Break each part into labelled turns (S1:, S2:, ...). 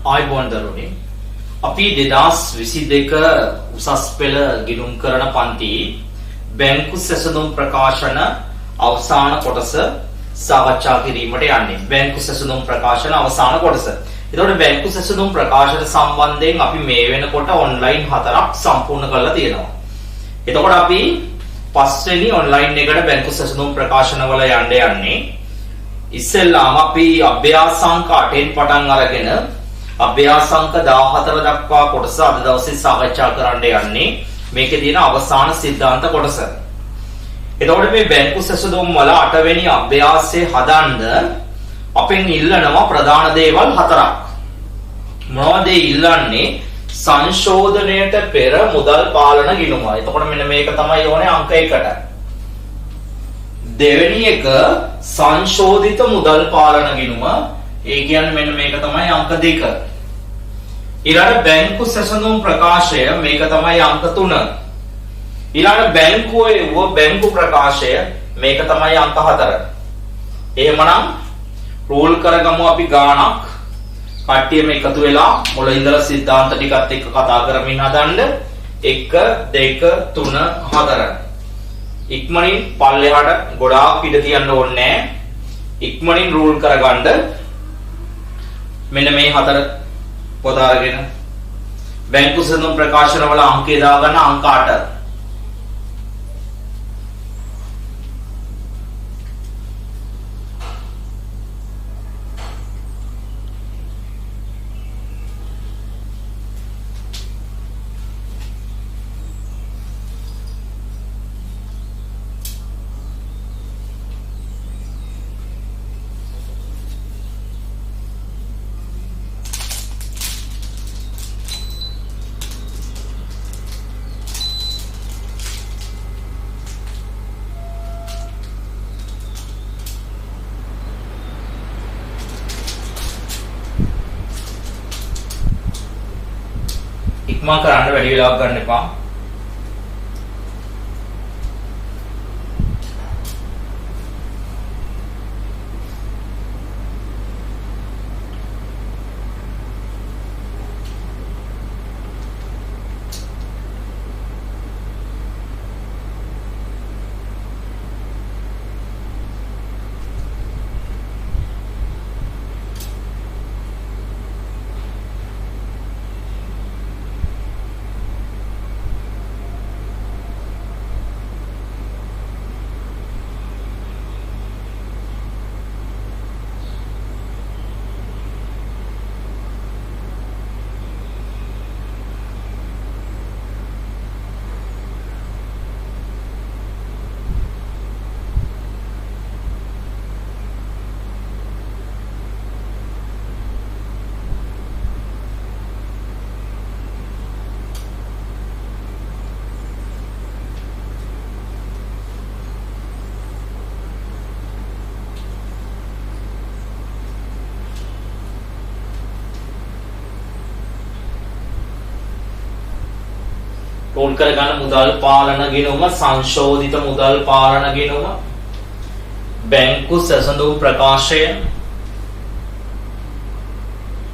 S1: ආයිබෝන් දරුවනේ අපි 2022 උසස් පෙළ ගිණුම් කරන පන්ති බැංකු සැසඳුම් ප්‍රකාශන අවසාන කොටස සාකච්ඡා කිරීමට යන්නේ. බැංකු සැසඳුම් ප්‍රකාශන අවසාන කොටස. එතකොට බැංකු සැසඳුම් ප්‍රකාශන සම්බන්ධයෙන් අපි මේ වෙනකොට ඔන්ලයින් 4ක් සම්පූර්ණ කරලා තියෙනවා. එතකොට අපි පස්වෙනි ඔන්ලයින් එකට බැංකු සැසඳුම් ප්‍රකාශන වල යන්නේ. ඉස්සෙල්ලාම අපි අභ්‍යාසාංක 8න් පටන් අරගෙන අභ්‍යාසාංක 14 දක්වා කොටස අද දවසේ සාකච්ඡා කරන්න යන්නේ. මේකේ තියෙන අවසාන સિદ્ધාන්ත කොටස. එතකොට මේ බැංකු සැසඳුම් වල 8 වෙනි අභ්‍යාසයේ හදන්න අපෙන් ඉල්ලනවා ප්‍රධාන දේවල් 4ක්. මොනවද ඉල්ලන්නේ? සංශෝධනයට පෙර මුදල් පාලන ගිණුම. එතකොට මෙන්න මේක තමයි ඕනේ අංක 1ට. දෙවෙනි එක සංශෝධිත මුදල් පාලන ගිණුම. ඒ කියන්නේ මෙන්න මේක තමයි අංක 2. ඊළඟ බැංකු සැසඳුම් ප්‍රකාශය මේක තමයි අංක 3. ඊළඟ බැංකුවේ බැංකු ප්‍රකාශය මේක තමයි අංක 4. එහෙමනම් රූල් කරගමු අපි ගාණක්. කට්ටියම එකතු වෙලා මුල ඉඳලා સિદ્ધාන්ත ටිකත් එක්ක කතා කරමින් හදන්න. 1 2 3 4. ඉක්මනින් පල්ලෙහාට ගොඩාක් ඉඩ තියන්න ඕනේ නැහැ. ඉක්මනින් රූල් කරගන්න. මෙන්න මේ 4 පොත අරගෙන බැංකු සැසඳුම් ප්‍රකාශන වල අංකය දාගන්න අංක 8. ඉක්මන් කරන්න වැඩි වෙලාවක් ගන්න එපා. රෝල් කරගන්න මුදල් පාලන ගිණුම සංශෝධිත මුදල් පාලන ගිණුම බැංකු සැසඳුම් ප්‍රකාශය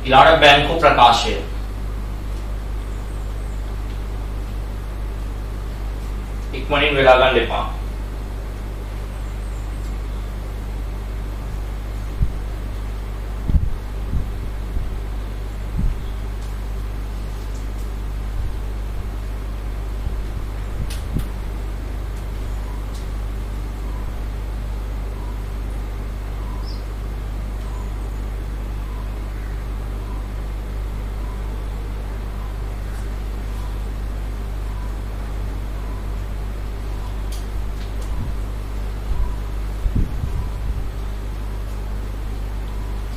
S1: ඊළඟ බැංකු ප්‍රකාශය ඉක්මනින් වෙලා ගන්න එපා.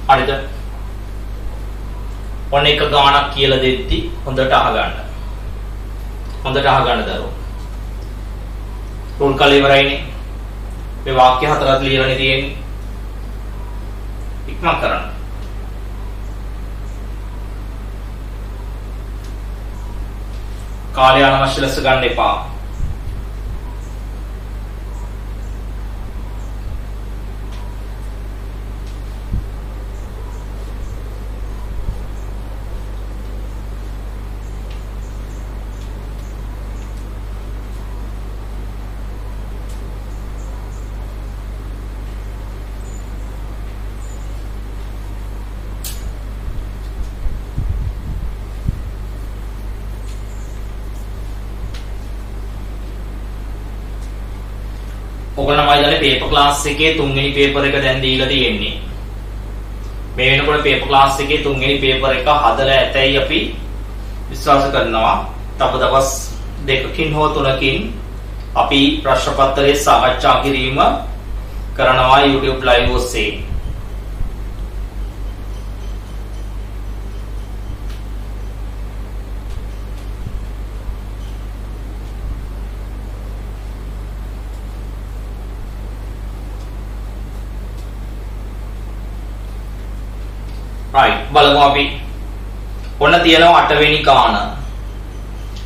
S1: හරිද? ඔන්න එක ගාණක් කියලා දෙද්දි හොඳට අහගන්න. හොඳට අහගන්න දරුවෝ. රූල් කළ ඉවරයිනේ. මේ වාක්‍ය 4ක් ලියලානේ තියෙන්නේ. ඉක්මන් කරන්න. කාලය අනවශ්‍ය ලෙස ගන්න එපා. කියන්නේ පේපර් ක්ලාස් එකේ තුන්වෙනි පේපර් එක දැන් දීලා තියෙන්නේ. මේ වෙනකොට පේපර් ක්ලාස් එකේ තුන්වෙනි පේපර් එක හදලා ඇතැයි අපි විශ්වාස කරනවා. තව දවස් දෙකකින් හෝ තුනකින් අපි ප්‍රශ්න පත්‍රයේ සාකච්ඡා කිරීම කරනවා YouTube live ඔස්සේ. right බලමු අපි. ඔන්න තියෙනවා 8 වෙනි කාණ.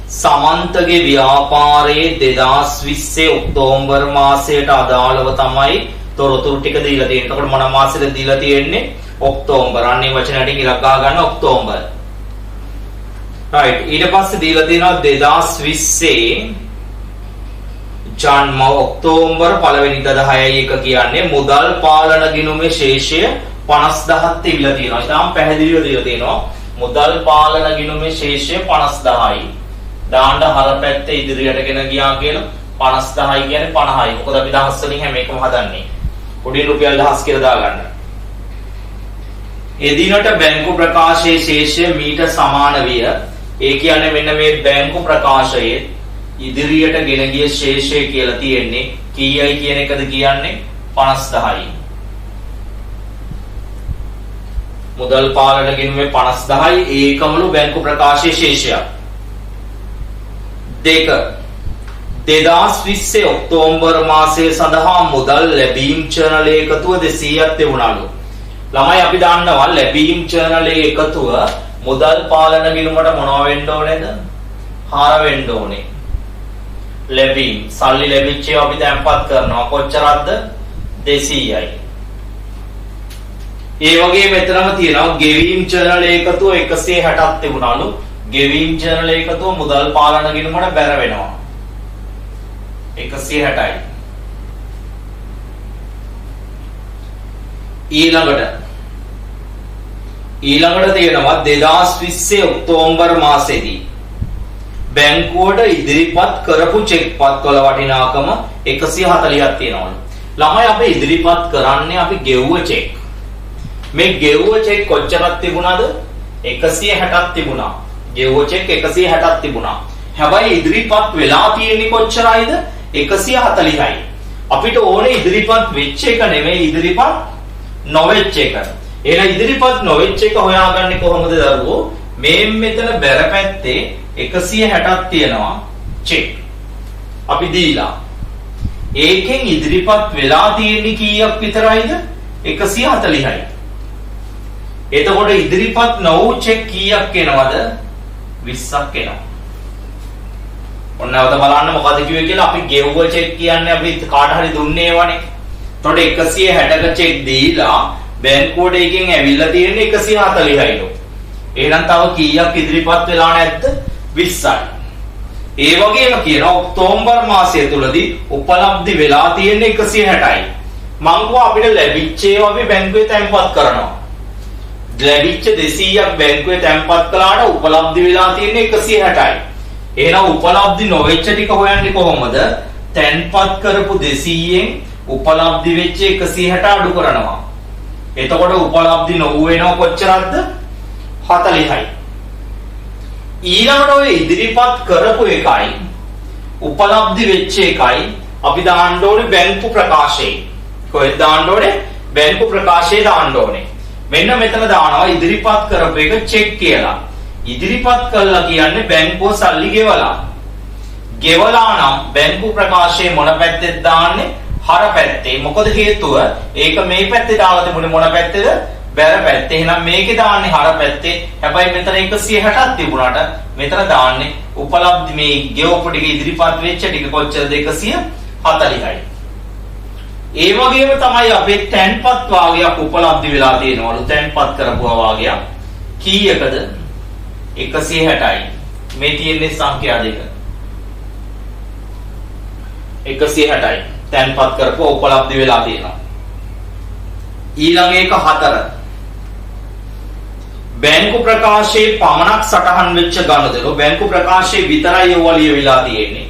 S1: සමන්තගේ ව්‍යාපාරයේ 2020 ඔක්තෝබර් මාසයට අදාළව තමයි තොරතුරු ටික දීලා තියෙන්නේ. එතකොට මොන මාසෙද දීලා තියෙන්නේ? ඔක්තෝබර්. අන්නේ වචනයටින් ඉලක්ක ගන්න ඔක්තෝබර්. right ඊට පස්සේ දීලා තියෙනවා 2020 ජන්ම ඔක්තෝබර් පළවෙනිදා 10යි එක කියන්නේ මුදල් පාලන ගිණුමේ ශේෂය 50000ක් තිබිලා තියෙනවා. ඉතාලම පැහැදිලිව දීලා තියෙනවා. මුදල් පාලන ගිණුමේ ශේෂය 50000යි. දාන්න හර පැත්තේ ඉදිරියට ගෙන ගියා කියලා 50000යි කියන්නේ 50යි. මොකද අපි දහස් වලින් හැම එකම හදන්නේ. උඩින් රුපියල් 1000 කියලා දාගන්න. එදිනට බැංකු ප්‍රකාශයේ ශේෂය මීට සමාන විය. ඒ කියන්නේ මෙන්න මේ බැංකු ප්‍රකාශයේ ඉදිරියට ගෙන ගිය ශේෂය කියලා තියෙන්නේ කීයයි කියන එකද කියන්නේ 50000යි. මුදල් පාලන ගිණුමේ 50000යි ඒකමලු බැංකු ප්‍රකාශයේ ශේෂය. 2 2020 ඔක්තෝබර් මාසයේ සඳහා මුදල් ලැබීම් චැනලයේ එකතුව 200ක් තිබුණලු. ළමයි අපි දන්නවා ලැබීම් චැනලයේ එකතුව මුදල් පාලන ගිණුමට මොනවා වෙන්න ඕනේද? හාර වෙන්න ඕනේ. ලැබීම් සල්ලි ලැබිච්ච ඒවා අපි තැන්පත් කරනවා. කොච්චරක්ද? 200යි. ඒ වගේ මෙතනම තියෙනවා ගෙවීම් චැනලයේ එකතුව 160ක් තිබුණලු. ගෙවීම් චැනලයේ එකතුව මුදල් පාලන ගිණුමට බැර වෙනවා. 160යි. ඊළඟට තියෙනවා 2020 ඔක්තෝබර් මාසෙදී බැංකුවට ඉදිරිපත් කරපු චෙක් පත්වල වටිනාකම 140ක් තියෙනවලු. ළමයි අපි ඉදිරිපත් කරන්නේ අපි ගෙව්ව චෙක්. මේ ගෙව්ව චෙක් කොච්චරක් තිබුණාද? 160ක් තිබුණා. ගෙව්ව චෙක් 160ක් තිබුණා. හැබැයි ඉදිරිපත් වෙලා තියෙන්නේ කොච්චරයිද? 140යි. අපිට ඕනේ ඉදිරිපත් වෙච්ච එක නෙමෙයි ඉදිරිපත් නොවෙච්ච එක. එහෙනම් ඉදිරිපත් නොවෙච්ච එක හොයාගන්නේ කොහොමද දරුවෝ? මේ මෙතන බැර පැත්තේ 160ක් තියෙනවා චෙක්. අපි දීලා. ඒකෙන් ඉදිරිපත් වෙලා තියෙන්නේ කීයක් විතරයිද? 140යි. එතකොට ඉදිරිපත් නොවු චෙක් කීයක් එනවද? 20ක් එනවා. ඔන්න නැවත බලන්න මොකද කිව්වේ කියලා. අපි ගෙව්ව චෙක් කියන්නේ අපි කාට හරි දුන්නේ ඒවනේ. එතකොට 160ක චෙක් දීලා බැංකුවට එකෙන් ඇවිල්ලා තියෙන්නේ 140යිලු. එහෙනම් තව කීයක් ඉදිරිපත් වෙලා නැද්ද? 20යි. ඒ වගේම කියන ඔක්තෝබර් මාසය තුලදී උපලබ්ධි වෙලා තියෙන්නේ 160යි. මං කිව්වා අපිට ලැබිච්ච ඒවා අපි බැංකුවේ තැන්පත් කරනවා. ලැබිච්ච 200ක් බැංකුවේ තැන්පත් කළාට උපලබ්ධි වෙලා තියෙන්නේ 160යි. එහෙනම් උපලබ්ධි නොවෙච්ච ටික හොයන්නේ කොහොමද? තැන්පත් කරපු 200න් උපලබ්ධි වෙච්ච 160 අඩු කරනවා. එතකොට උපලබ්ධි නොවු වෙනව කොච්චරක්ද? 40යි. ඊළඟට ඔය ඉදිරිපත් කරපු එකයි උපලබ්ධි වෙච්ච එකයි අපි දාන්න ඕනේ බැංකු ප්‍රකාශයේ. කොහෙද දාන්න ඕනේ? බැංකු ප්‍රකාශයේ දාන්න ඕනේ. මෙන්න මෙතන දානවා ඉදිරිපත් කරපු එක චෙක් කියලා. ඉදිරිපත් කළා කියන්නේ බැංකුව සල්ලි ගෙවලා. ගෙවලා නම් බැංකු ප්‍රකාශයේ මොන පැත්තේද දාන්නේ? හර පැත්තේ. මොකද හේතුව ඒක මේ පැත්තේ දාලා තිබුණේ මොන පැත්තේද? බැර පැත්තේ. එහෙනම් මේකේ දාන්නේ හර පැත්තේ. හැබැයි මෙතන 160ක් තිබුණාට මෙතන දාන්නේ උපලබ්ධි මේ ගෙවපු ටික ඉදිරිපත් වෙච්ච ටික කොච්චරද? 140යි. ඒ වගේම තමයි අපේ තැන්පත් වාගයක් උපලබ්ධි වෙලා තියෙනවලු. තැන්පත් කරපුවා වාගයක් කීයකද? 160යි. මේ තියෙන්නේ සංඛ්‍යා දෙක. 160යි. තැන්පත් කරපුවා උපලබ්ධි වෙලා තියෙනවා. ඊළඟ එක 4. බැංකු ප්‍රකාශයේ පමණක් සටහන් වෙච්ච ගනුදෙනු. බැංකු ප්‍රකාශයේ විතරයි ඒවා ලියවිලා තියෙන්නේ.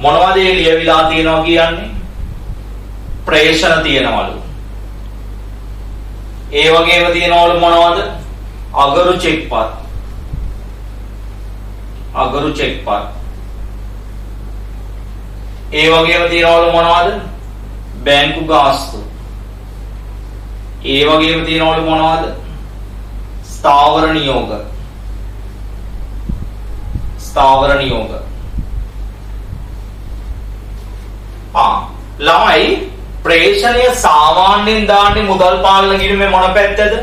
S1: මොනවද ඒ ලියවිලා තියෙනවා කියන්නේ? ප්‍රේෂණ තියෙනවලු. ඒ වගේම තියෙනවලු මොනවද? අගරු චෙක්පත්. අගරු චෙක්පත්. ඒ වගේම තියෙනවලු මොනවද? බැංකු ගාස්තු. ඒ වගේම තියෙනවලු මොනවද? ස්ථාවර නියෝග. ස්ථාවර නියෝග. ළමයි ප්‍රේෂණය සාමාන්‍යයෙන් දාන්නේ මුදල් පාලන ගිණුමේ මොන පැත්තද?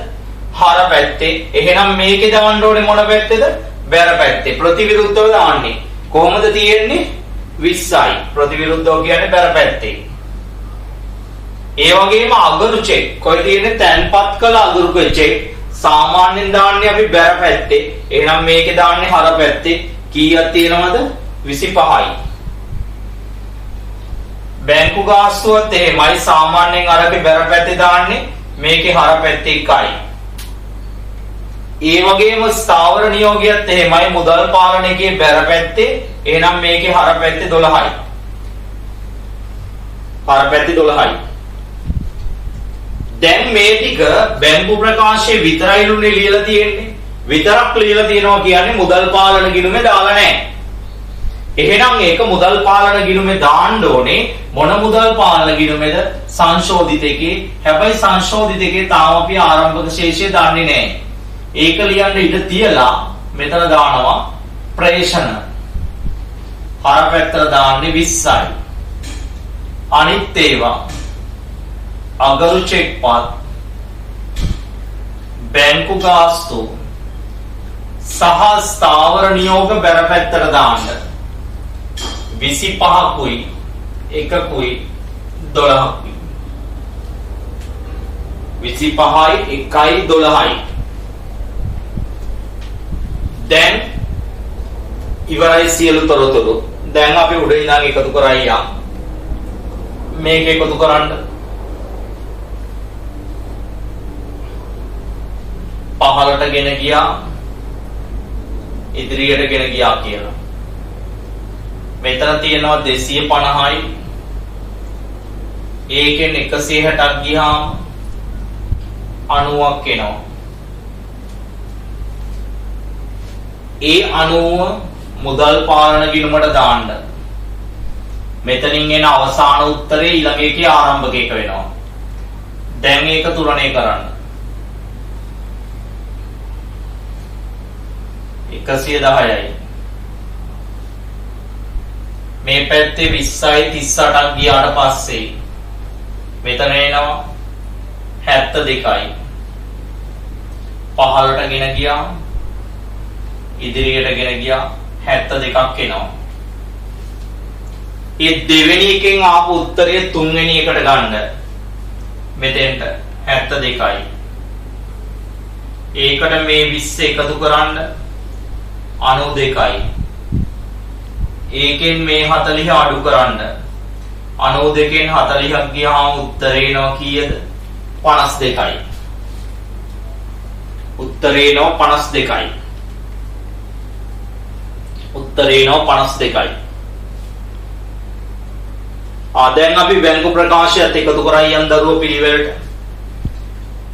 S1: හර පැත්තේ. එහෙනම් මේකේ දාන්න ඕනේ මොන පැත්තේද? බැර පැත්තේ. ප්‍රතිවිරුද්ධව දාන්නේ. කොහොමද තියෙන්නේ? 20යි. ප්‍රතිවිරුද්ධව කියන්නේ බැර පැත්තේ. ඒ වගේම අගරු චෙක්. කොහෙද තියෙන්නේ? තැන්පත් කළ අගරු චෙක්. සාමාන්‍යයෙන් දාන්නේ අපි බැර පැත්තේ. එහෙනම් මේකේ දාන්නේ හර පැත්තේ. කීයක් තියෙනවද? 25යි. බැංකු ගාස්තුවත් එහෙමයි. සාමාන්‍යයෙන් අර අපි බැර පැත්තේ දාන්නේ. මේකේ හර පැත්තේ 1යි. ඒ වගේම ස්ථාවර නියෝගයත් එහෙමයි. මුදල් පාලනයේ බැර පැත්තේ. එහෙනම් මේකේ හර පැත්තේ 12යි. හර පැත්තේ 12යි. දැන් මේ ටික බැංකු ප්‍රකාශයේ විතරයිලුනේ ලියලා තියෙන්නේ. විතරක් ලියලා තියෙනවා කියන්නේ මුදල් පාලන ගිණුමේ දාලා නැහැ. එහෙනම් ඒක මුදල් පාලන ගිණුමේ දාන්න ඕනේ. මොන මුදල් පාලන ගිණුමේද? සංශෝධිත එකේ. හැබැයි සංශෝධිත එකේ තාම අපි ආරම්භක ශේෂය දාන්නේ නැහැ. ඒක ලියන්න ඉඩ තියලා මෙතන දානවා ප්‍රේෂණ. හර පැත්තට දාන්නේ 20යි. අනිත් ඒවා අගරු චෙක්පත්, බැංකු ගාස්තු සහ ස්ථාවර නියෝග බැර පැත්තට දාන්න. 25කුයි 1කුයි 12කුයි. 25යි 1යි 12යි. දැන් ඉවරයි සියලු තොරතුරු. දැන් අපි උඩ ඉඳන් එකතු කරයියා. මේක එකතු කරන්න. පහළට ගෙන ගියා. ඉදිරියට ගෙන ගියා කියලා. මෙතන තියෙනවා 250යි. ඒකෙන් 160ක් ගියාම 90ක් එනවා. ඒ 90 මුදල් පාලන ගිණුමට දාන්න. මෙතනින් එන අවසාන උත්තරේ ඊළඟ එකේ ආරම්භක එක වෙනවා. දැන් ඒක තුලණය කරන්න. 110යි. මේ පැත්තේ 20යි 38ක් ගියාට පස්සේ මෙතන එනවා 72යි. පහළට ගෙන ගියා. ඉදිරියට ගෙන ගියා 72ක් එනවා. ඒ දෙවෙනි එකෙන් ආපු උත්තරය තුන්වෙනි එකට ගන්න. මෙතෙන්ට 72යි. ඒකට මේ 20 එකතු කරන්න 92යි. ඒකෙන් මේ 40 අඩු කරන්න 92කින් 40ක් ගියාම උත්තරේ එනවා කීයද? 52යි. උත්තරේ එනවා 52යි. උත්තරේ එනවා 52යි. දැන් අපි බැංකු ප්‍රකාශයත් එකතු කරයියන් දරුවෝ පිළිවෙලට.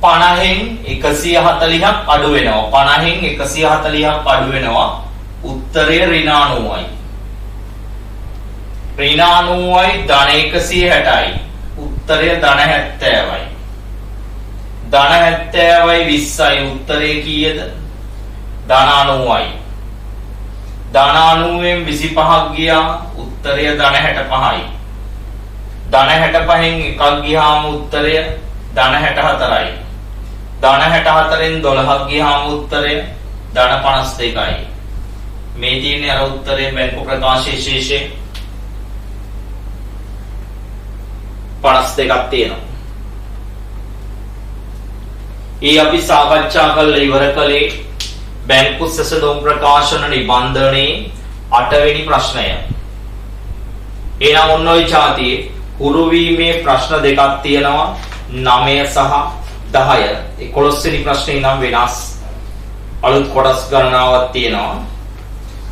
S1: 50න් 140ක් අඩු වෙනවා. 50න් 140ක් අඩු වෙනවා. උත්තරය ඍණ 90යි. ඍණ 90යි ධන 160යි. උත්තරය ධන 70යි. ධන 70යි 20යි. උත්තරය කීයද? ධන 90යි. ධන 90න් 25ක් ගියා. උත්තරය ධන 65යි. ධන 65න් එකක් ගියාම උත්තරය ධන 64යි. ධන 64න් 12ක් ගියාම උත්තරය ධන 52යි. මේ තියෙන්නේ අර උත්තරේ බැංකු ප්‍රකාශයේ ශේෂය 52ක් තියෙනවා. අපි සාකච්ඡා කරලා ඉවර කළේ බැංකු සැසඳුම් ප්‍රකාශන නිබන්ධනයේ 8 වෙනි ප්‍රශ්නය. එනම් ඔන්න ඔය જાතියේ හුරු වීමේ ප්‍රශ්න දෙකක් තියෙනවා 9 සහ 10. 11 වෙනි ප්‍රශ්නේ නම් වෙනස් අලුත් කොටස් ගණනාවක් තියෙනවා.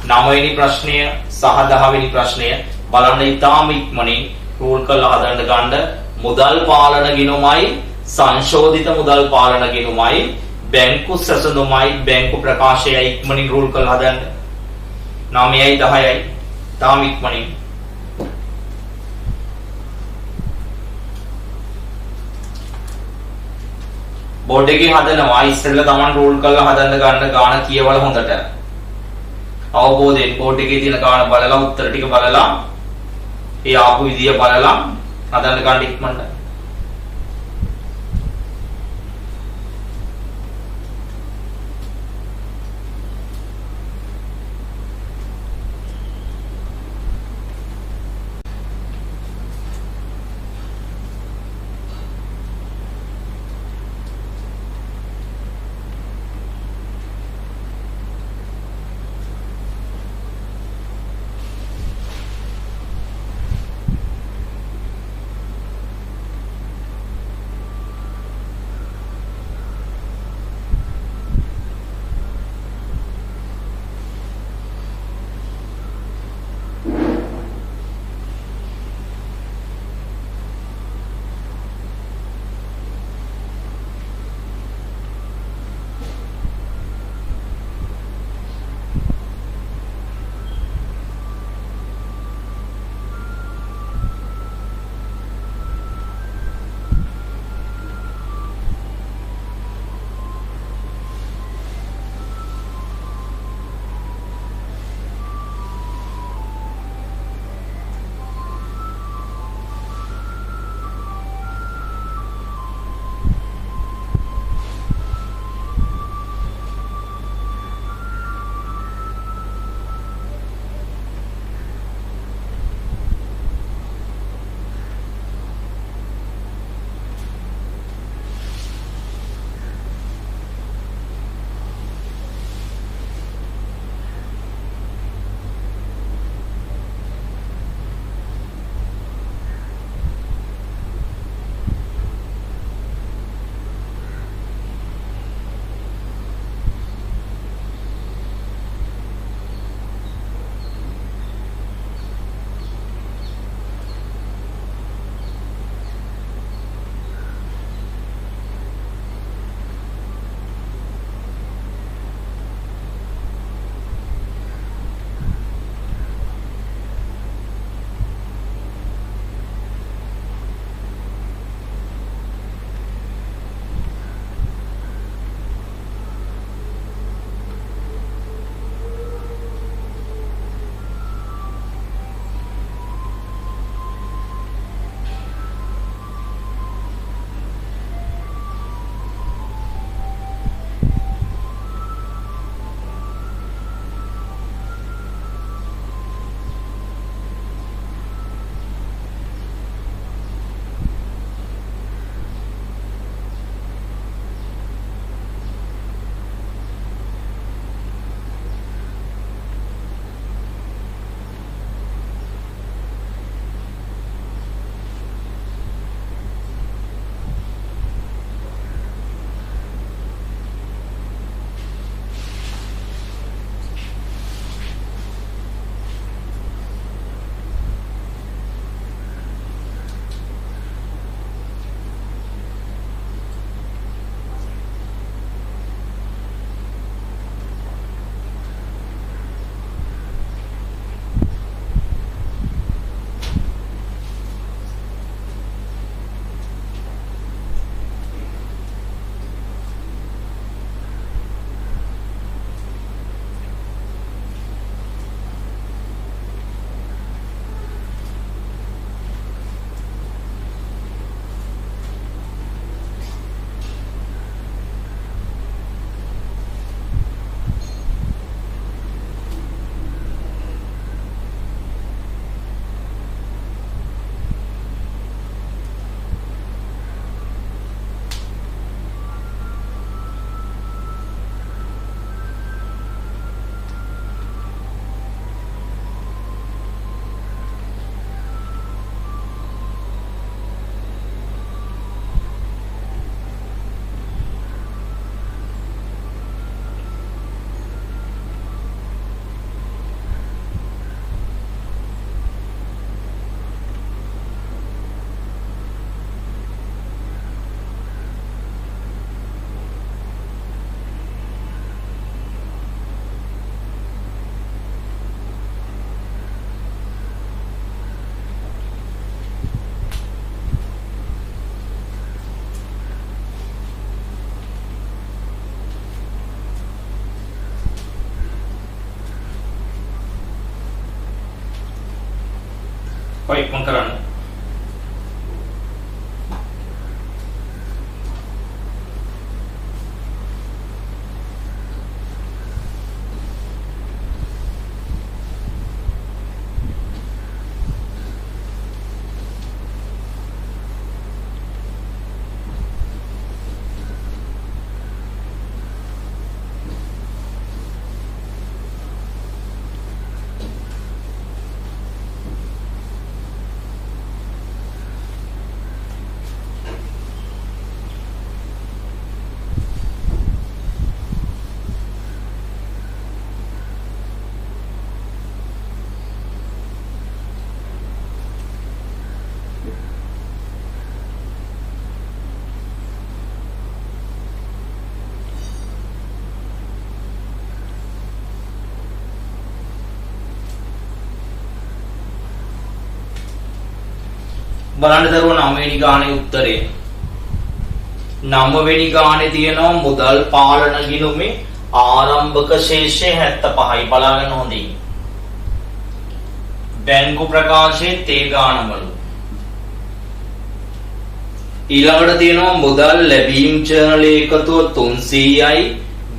S1: 9 වෙනි ප්‍රශ්නය සහ 10 වෙනි ප්‍රශ්නය බලන්න ඉතාම ඉක්මනින් රූල් කරලා හදන්න ගන්න මුදල් පාලන ගිණුමයි සංශෝධිත මුදල් පාලන ගිණුමයි බැංකු සැසඳුමයි බැංකු ප්‍රකාශයයි ඉක්මනින් රූල් කරලා හදන්න. 9යි 10යි තාම ඉක්මනින්. බෝඩ් එකේ හදනවා ඉස්සෙල්ලා Taman රූල් කරලා හදන්න ගන්න ගාන කියවල හොඳට. අවබෝධයෙන් බෝඩ් එකේ තියෙන ගාන බලලා උත්තර ටික බලලා ඒ ආපු විදිය බලලා හදන්න ගන්න ඉක්මනට. ඔය ඉක්මන් කරන්න. බලන්න දරුවෝ 9 වෙනි ගානේ උත්තරේ 9 වෙනි ගානේ තියෙනවා මුදල් පාලන ගිණුමේ ආරම්භක ශේෂය 75යි බලාගන්න හොඳින්. බැංකු ප්‍රකාශයේ තේ ගානවලු ඊළඟට තියෙනවා මුදල් ලැබීම් ජර්නල් එකතුව 300යි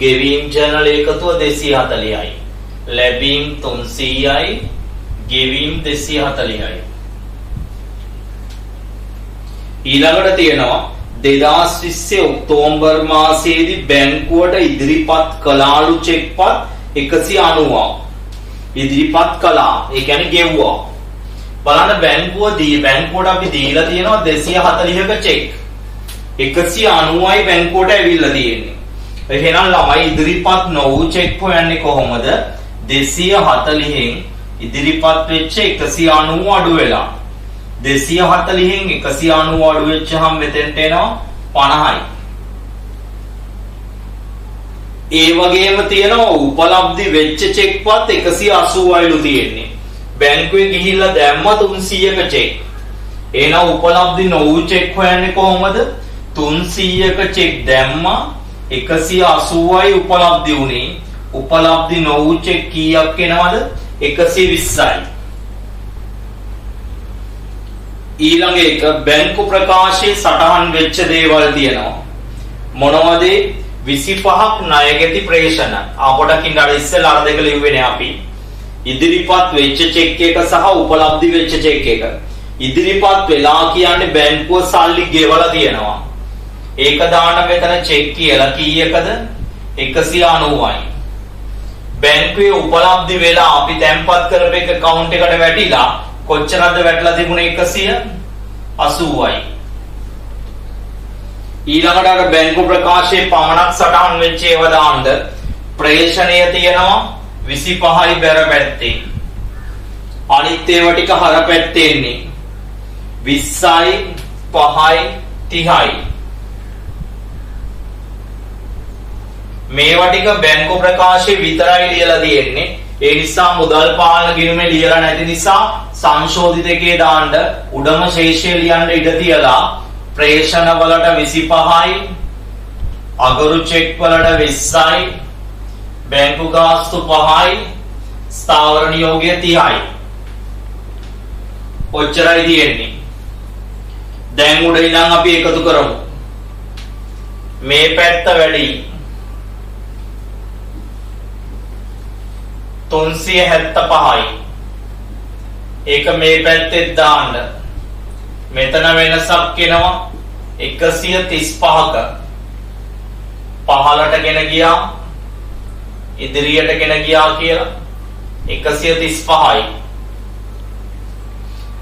S1: ගෙවීම් ජර්නල් එකතුව 240යි. ලැබීම් 300යි ගෙවීම් 240යි. ඊළඟට තියෙනවා 2020 ඔක්තෝබර් මාසයේදී බැංකුවට ඉදිරිපත් කළාලු චෙක්පත් 190ක් ඉදිරිපත් කළා. ඒ කියන්නේ ගෙව්වා. බලන්න බැංකුවට අපි දීලා තියෙනවා 240ක චෙක්. 190යි බැංකුවට ඇවිල්ලා තියෙන්නේ. එහෙනම් ළමයි ඉදිරිපත් නොවු චෙක් හොයන්නේ කොහොමද? 240න් ඉදිරිපත් වෙච්ච 190 අඩු වෙලා 240න් 190 අඩු වෙච්චහම මෙතෙන්ට එනවා 50යි. ඒ වගේම තියෙනවා උපලබ්ධි වෙච්ච චෙක්පත් 180යිලු තියෙන්නේ. බැංකුවේ ගිහිල්ලා දැම්ම 300ක චෙක්. එහෙනම් උපලබ්ධි නොවු චෙක් හොයන්නේ කොහොමද? 300ක චෙක් දැම්මා 180යි උපලබ්ධි උනේ. උපලබ්ධි නොවු චෙක් කීයක් එනවද? 120යි. ඊළඟ එක බැංකු ප්‍රකාශයේ සටහන් වෙච්ච දේවල් තියෙනවා. මොනවද? 25ක් ණයගැති ප්‍රේෂණ. අපොඩකින් අර ඉස්සෙල්ලා අර දෙක ලිව්වේනේ අපි. ඉදිරිපත් වෙච්ච චෙක් එක සහ උපලබ්ධි වෙච්ච චෙක් එක. ඉදිරිපත් වෙලා කියන්නේ බැංකුව සල්ලි ගෙවලා තියෙනවා. ඒක දාන්න මෙතන චෙක් කියලා කීයකද? 190යි. බැංකුවේ උපලබ්ධි වෙලා අපි තැන්පත් කරපු එක account එකට වැටිලා කොච්චරද වැටලා තිබුණේ? 180යි. ඊළඟට අර බැංකු ප්‍රකාශයේ පමණක් සටහන් වෙච්ච ඒවා දාන්න ප්‍රේෂණය තියෙනවා 25යි බැර පැත්තේ. අනිත් ඒවා ටික හර පැත්තේ ඉන්නේ 20යි 5යි 30යි. මේවා ටික බැංකු ප්‍රකාශයේ විතරයි ලියලා තියෙන්නේ. ඒ නිසා මුදල් පාලන ගිණුමේ ලියලා නැති නිසා සංශෝධිත එකේ දාන්න උඩම ශේෂය ලියන්න ඉඩ තියලා ප්‍රේෂණ වලට 25යි අගරු චෙක් වලට 20යි බැංකු ගාස්තු 5යි ස්ථාවර නියෝගය 30යි. ඔච්චරයි තියෙන්නේ. දැන් උඩ ඉඳන් අපි එකතු කරමු. මේ පැත්ත වැඩි 375යි. ඒක මේ පැත්තේ දාන්න. මෙතන වෙනසක් එනවා 135ක. පහලට ගෙන ගියා ඉදිරියට ගෙන ගියා කියලා 135යි.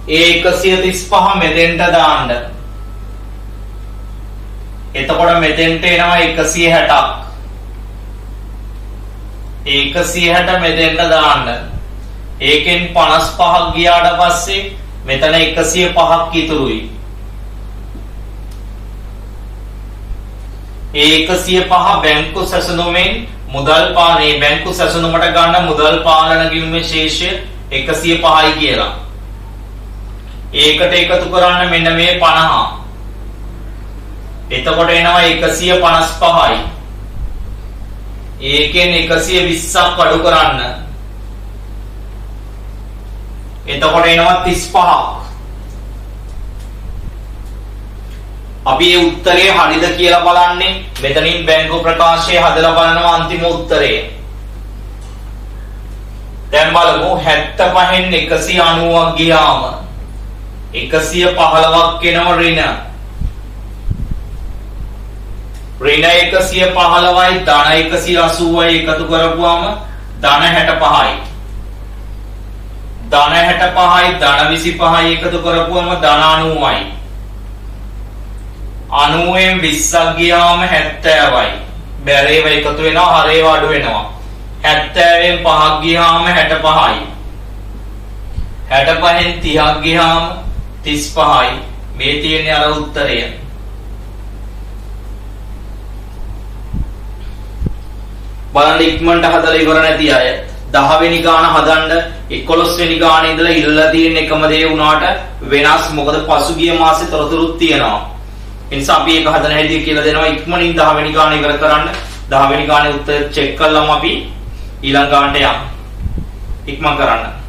S1: ඒ 135 මෙතෙන්ට දාන්න. එතකොට මෙතෙන්ට එනවා 160ක්. 160 මෙතෙන්ට දාන්න. ඒකෙන් 55ක් ගියාට පස්සේ මෙතන 105ක් ඉතුරුයි. ඒ 105 බැංකු සැසඳුමෙන් මුදල් පානේ බැංකු සැසඳුමට ගන්න මුදල් පාලන ගිණුමේ ශේෂය 105යි කියලා. ඒකට එකතු කරන්න මෙන්න මේ 50. එතකොට එනවා 155යි. ඒකෙන් 120ක් අඩු කරන්න එතකොට එනවා 35ක්. අපි මේ උත්තරේ හරිද කියලා බලන්නේ මෙතනින් බැංකු ප්‍රකාශය හදලා බලනවා අන්තිම උත්තරය. දැන් බලමු 75න් 190ක් ගියාම 115ක් එනවා ඍණ. ඍණ 115යි ධන 180යි එකතු කරපුවාම ධන 65යි. ධන 65යි ධන 25යි එකතු කරපුවාම ධන 90යි. 90න් 20ක් ගියාම 70යි. බැරේව එකතු වෙනවා හරේව අඩු වෙනවා. 70න් 5ක් ගියාම 65යි. 65න් 30ක් ගියාම 35යි. මේ තියෙන්නේ අර උත්තරය. බලන්න ඉක්මනට හදලා ඉවර නැති අය 10 වෙනි ගාන හදන්න 11 වෙනි ගානේ ඉඳලා ඉල්ලලා තියෙන එකම දේ වුණාට වෙනස්. මොකද පසුගිය මාසේ තොරතුරුත් තියෙනවා. ඒ නිසා අපි ඒක හදන හැටි කියලා දෙනවා. ඉක්මනින් 10 වෙනි ගාන ඉවර කරන්න. 10 වෙනි ගානේ උත්තර චෙක් කළාම අපි ඊළඟ ගානට යමු. ඉක්මන් කරන්න.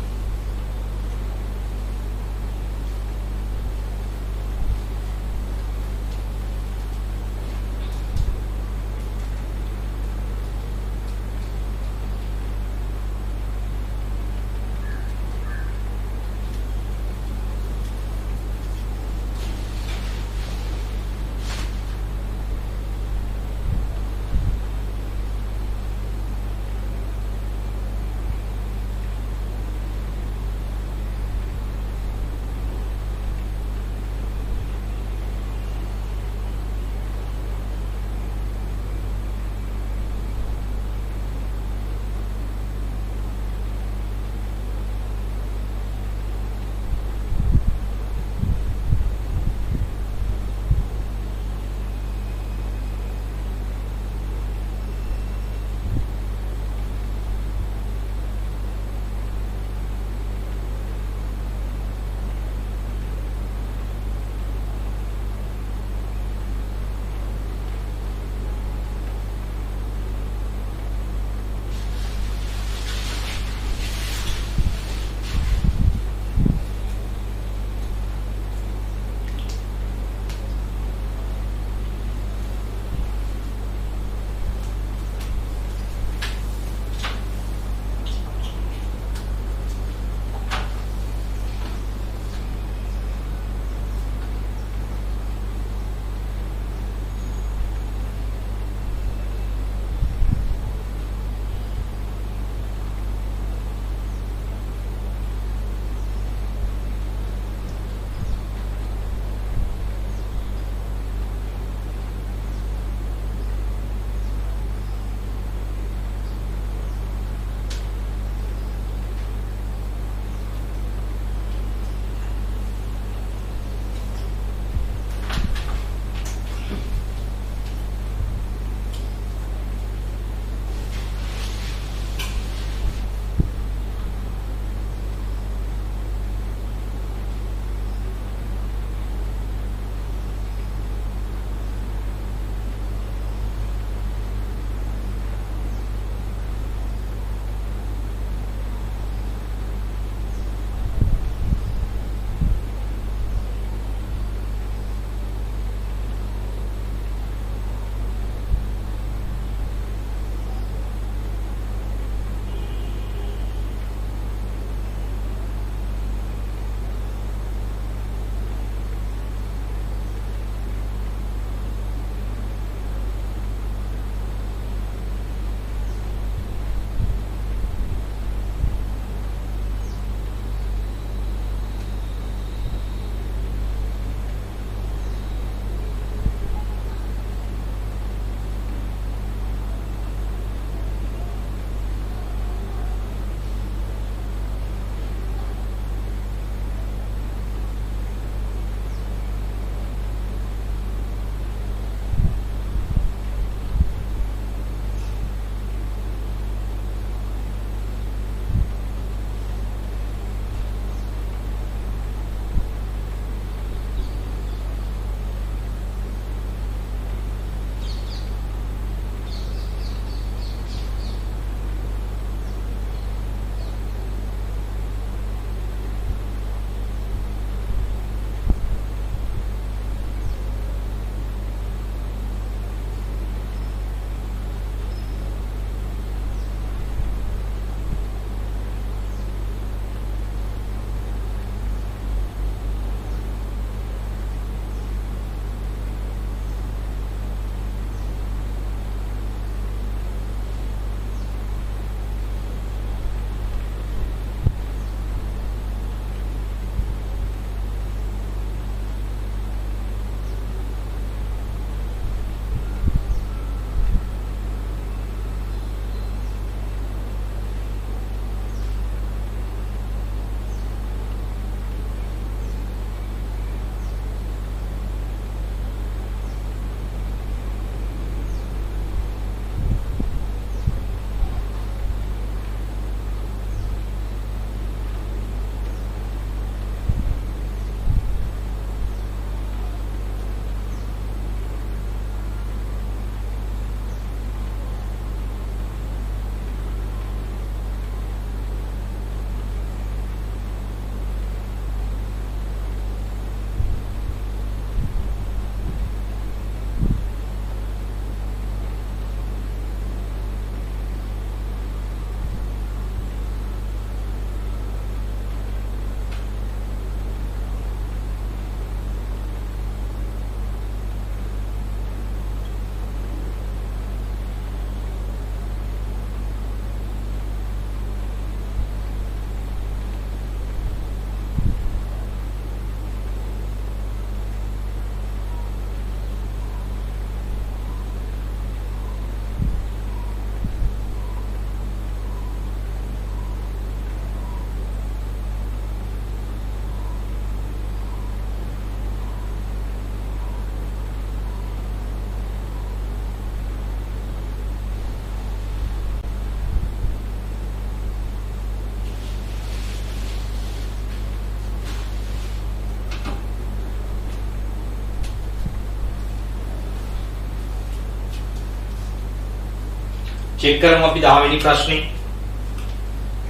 S1: චෙක් කරමු අපි 10 වෙනි ප්‍රශ්නේ.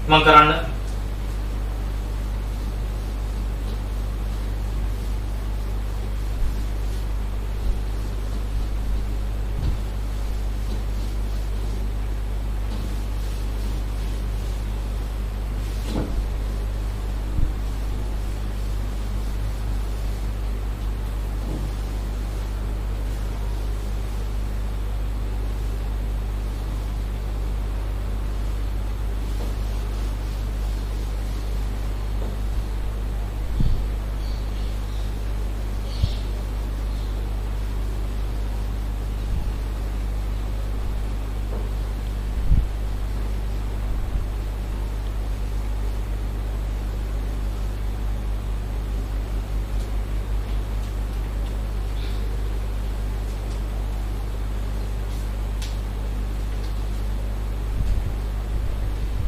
S1: මම කරන්න.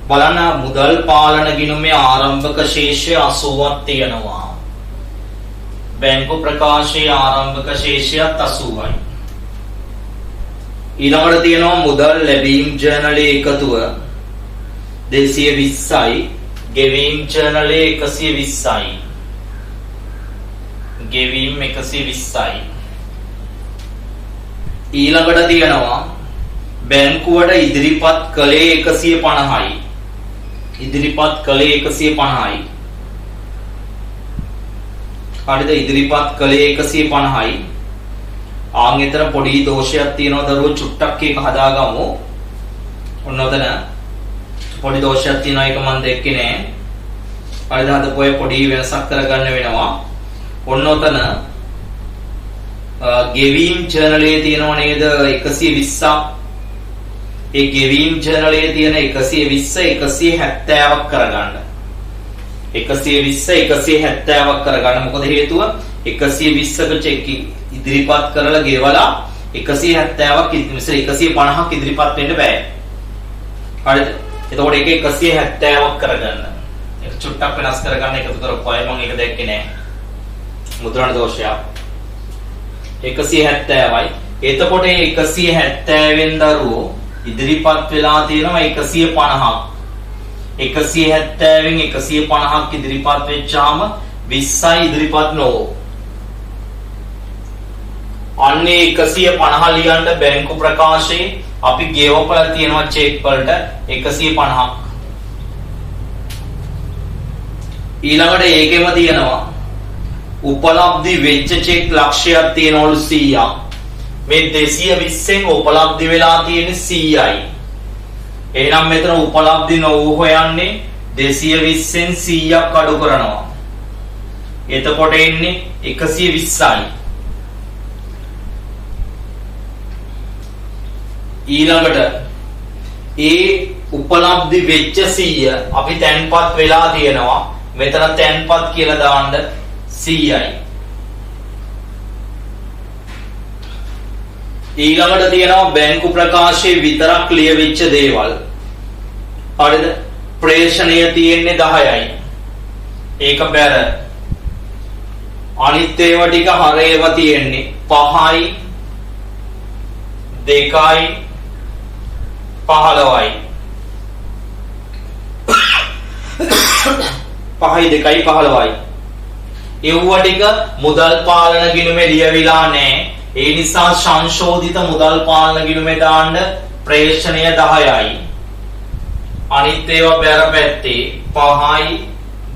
S1: බලන්න මුදල් පාලන ගිණුමේ ආරම්භක ශේෂය 80ක් තියෙනවා. බැංකු ප්‍රකාශයේ ආරම්භක ශේෂයත් 80යි. ඊළඟට තියෙනවා මුදල් ලැබීම් ජර්නලයේ එකතුව 220යි, ගෙවීම් ජර්නලයේ 120යි. ගෙවීම් 120යි. ඊළඟට තියෙනවා බැංකුවට ඉදිරිපත් කළේ 150යි. ඉදිරිපත් කළේ 150යි. හරිද? ඉදිරිපත් කළේ 150යි. ආන් එතන පොඩි දෝෂයක් තියෙනවා දරුවෝ, චුට්ටක් එක හදාගමු. ඔන්න ඔතන පොඩි දෝෂයක් තියෙනවා, ඒක මම දැක්කේ නෑ. හරිද? හදපොයේ පොඩි වෙනසක් කරගන්න වෙනවා. ඔන්න ඔතන ගෙවීම් ජර්නලයේ තියෙනව නේද 120ක්. ඒ ගෙවීම් ජර්නලයේ තියෙන 120 170ක් කරගන්න. 120 170ක් කරගන්න. මොකද හේතුව 120ක චෙක් ඉදිරිපත් කරලා ගෙවලා 170ක් ඉතින් 150ක් ඉදිරිපත් වෙන්න බෑ. හරිද? එතකොට ඒක 170ක් කරගන්න. ඒක චුට්ටක් වෙනස් කරගන්න එකතු කරපුවායි මම ඒක දැක්කේ නෑ. මුද්‍රණ දෝෂයක් 170යි. එතකොට 170න් දරුවෝ ඉදිරිපත් වෙලා තියෙනවා 150ක්. 170න් 150ක් ඉදිරිපත් වෙච්චාම 20යි ඉදිරිපත් නොවෝ. අන්නේ 150 ලියන්න බැංකු ප්‍රකාශයේ අපි ගෙවපල තියෙනවා චෙක් වලට 150ක්. ඊළඟට ඒකෙම තියෙනවා උපලබ්ධි වෙච්ච චෙක් ලක්ෂයක් තියෙනවලු 100ක්. මේ 220න් උපලබ්ධි වෙලා තියෙන්නේ 100යි. එහෙනම් මෙතන උපලබ්ධි නොවු හොයන්නේ 220න් 100ක් අඩු කරනවා. එතකොට එන්නේ 120යි. ඊළඟට ඒ උපලබ්ධි වෙච්ච 100 අපි තැන්පත් වෙලා තියෙනවා. මෙතන තැන්පත් කියලා දාන්න 100යි. ඊළඟට තියෙනවා බැංකු ප්‍රකාශයේ විතරක් ලියවිච්ච දේවල්. හරිද? ප්‍රේෂණය තියෙන්නේ 10යි. ඒක බැර. අනිත් ඒවා ටික හරේව තියෙන්නේ 5යි 2යි 15යි. 5යි 2යි 15යි. ඒවා ටික මුදල් පාලන ගිණුමේ ලියවිලා නැහැ. ඒ නිසා සංශෝධිත මුදල් පාලන ගිණුමේ දාන්න ප්‍රේෂණය 10යි. අනිත් ඒවා බැර පැත්තේ 5යි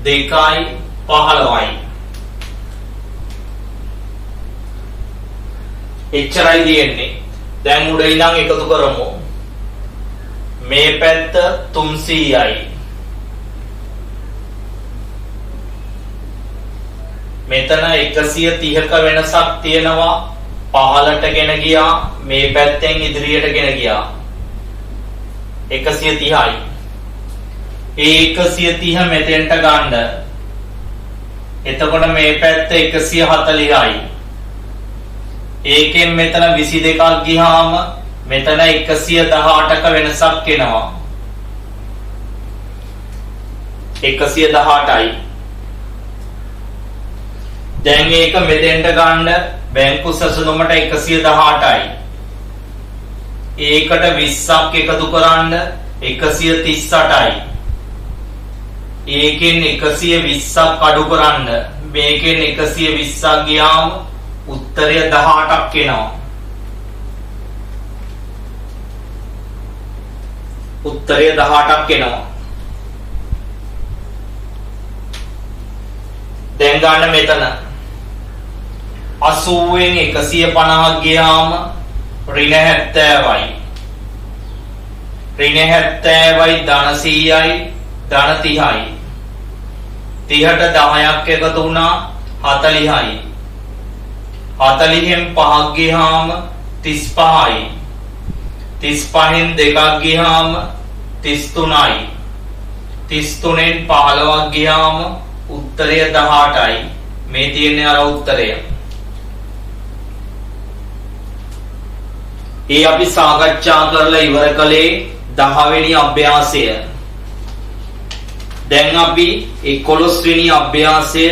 S1: 2යි 15යි. එච්චරයි තියෙන්නේ. දැන් උඩ ඉඳන් එකතු කරමු. මේ පැත්ත 300යි. මෙතන 130ක වෙනසක් තියෙනවා. පහලට ගෙන ගියා, මේ පැත්තෙන් ඉදිරියට ගෙන ගියා. 130යි. ඒ 130 මෙතෙන්ට ගන්න. එතකොට මේ පැත්ත 140යි. ඒකෙන් මෙතන 22ක් ගියාම මෙතන 118ක වෙනසක් එනවා. 118යි. දැන් ඒක මෙතෙන්ට ගන්න බැංකු සැසඳුමට 118යි. ඒකට 20ක් එකතු කරන්න 138යි. ඒකෙන් 120ක් අඩු කරන්න මේකෙන් 120ක් ගියාම උත්තරය 18ක් එනවා. උත්තරය 18ක් එනවා. දැන් ගන්න මෙතන 80න් 150ක් ගියාම ඍණ 70යි. ඍණ 70යි ධන 100යි ධන 30යි. 30ට 10ක් එකතු වුණා 40යි. 40න් 5ක් ගියාම 35යි. 35න් 2ක් ගියාම 33යි. 33න් 15ක් ගියාම උත්තරය 18යි. මේ තියෙන්නේ අර උත්තරය. ඒ අපි සාකච්ඡා කරලා ඉවර කළේ 10 වෙනි අභ්‍යාසය. දැන් අපි 11 වෙනි අභ්‍යාසය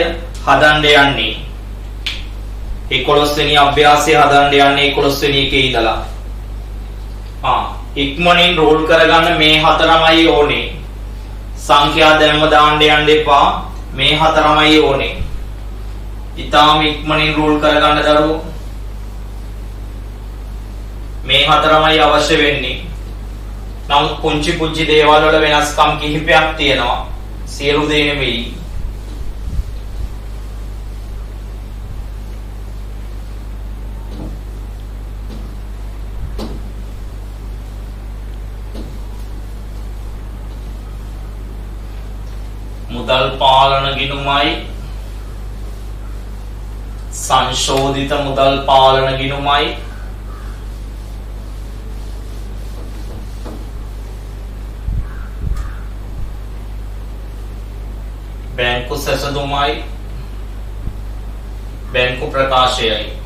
S1: හදන්න යන්නේ. 11 වෙනි අභ්‍යාසය හදන්න යන්නේ 11 වෙනි එකේ ඉඳලා. ඉක්මනින් රෝල් කරගන්න මේ හතරමයි ඕනේ. සංඛ්‍යා දැම්ම දාන්න යන්න එපා. මේ හතරමයි ඕනේ. ඊටාම ඉක්මනින් රෝල් කරගන්න දරුවෝ. මේ හතරමයි අවශ්‍ය වෙන්නේ. නමුත් පුංචි පුංචි දේවල් වල වෙනස්කම් කිහිපයක් තියෙනවා. සියලු දේ නෙමෙයි. මුදල් පාලන ගිණුමයි සංශෝධිත මුදල් පාලන ගිණුමයි බැංකු සැසඳුමයි බැංකු ප්‍රකාශයයි.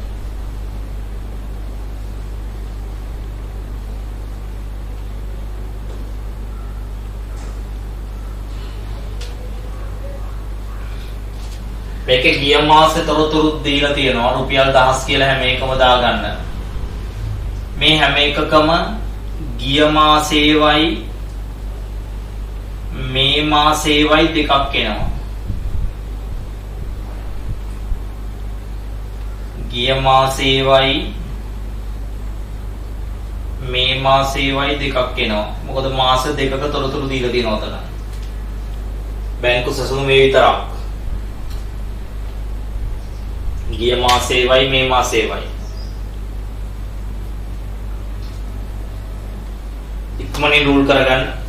S1: මේකේ ගිය මාසේ තොරතුරු දීලා තියෙනවා. රුපියල් 1000 කියලා හැම එකම දාගන්න. මේ හැම එකකම ගිය මාසේවයි මේ මාසේවයි දෙකක් එනවා. ගිය මාසේවයි මේ මාසේවයි දෙකක් එනවා. මොකද මාස දෙකක තොරතුරු දීලා තියෙනවා උතන. බැංකු සැසඳුම මේ විතරක්. ගිය මාසේවයි මේ මාසේවයි. ඉක්මනින් රූල් කරගන්න.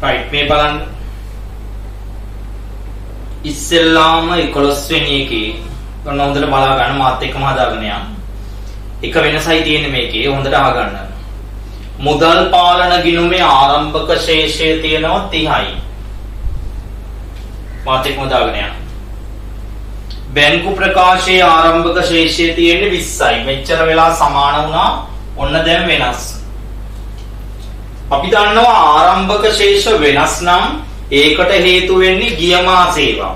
S1: රයිට් මේ බලන්න. ඉස්සෙල්ලාම 11 වෙනි එකේ ඔන්න හොඳට බලා ගන්න මාත් එක්කම හදාගෙන යන්න. එක වෙනසයි තියෙන්නේ මේකේ හොඳට අහගන්න. මුදල් පාලන ගිණුමේ ආරම්භක ශේෂය තියෙනවා 30යි. මාත් එක්කම හදාගෙන යන්න. බැංකු ප්‍රකාශයේ ආරම්භක ශේෂය තියෙන්නේ 20යි. මෙච්චර වෙලා සමාන වුණා. ඔන්න දැන් වෙනස්. අපි දන්නවා ආරම්භක ශේෂ වෙනස් නම් ඒකට හේතු වෙන්නේ ගිය මාසේවා.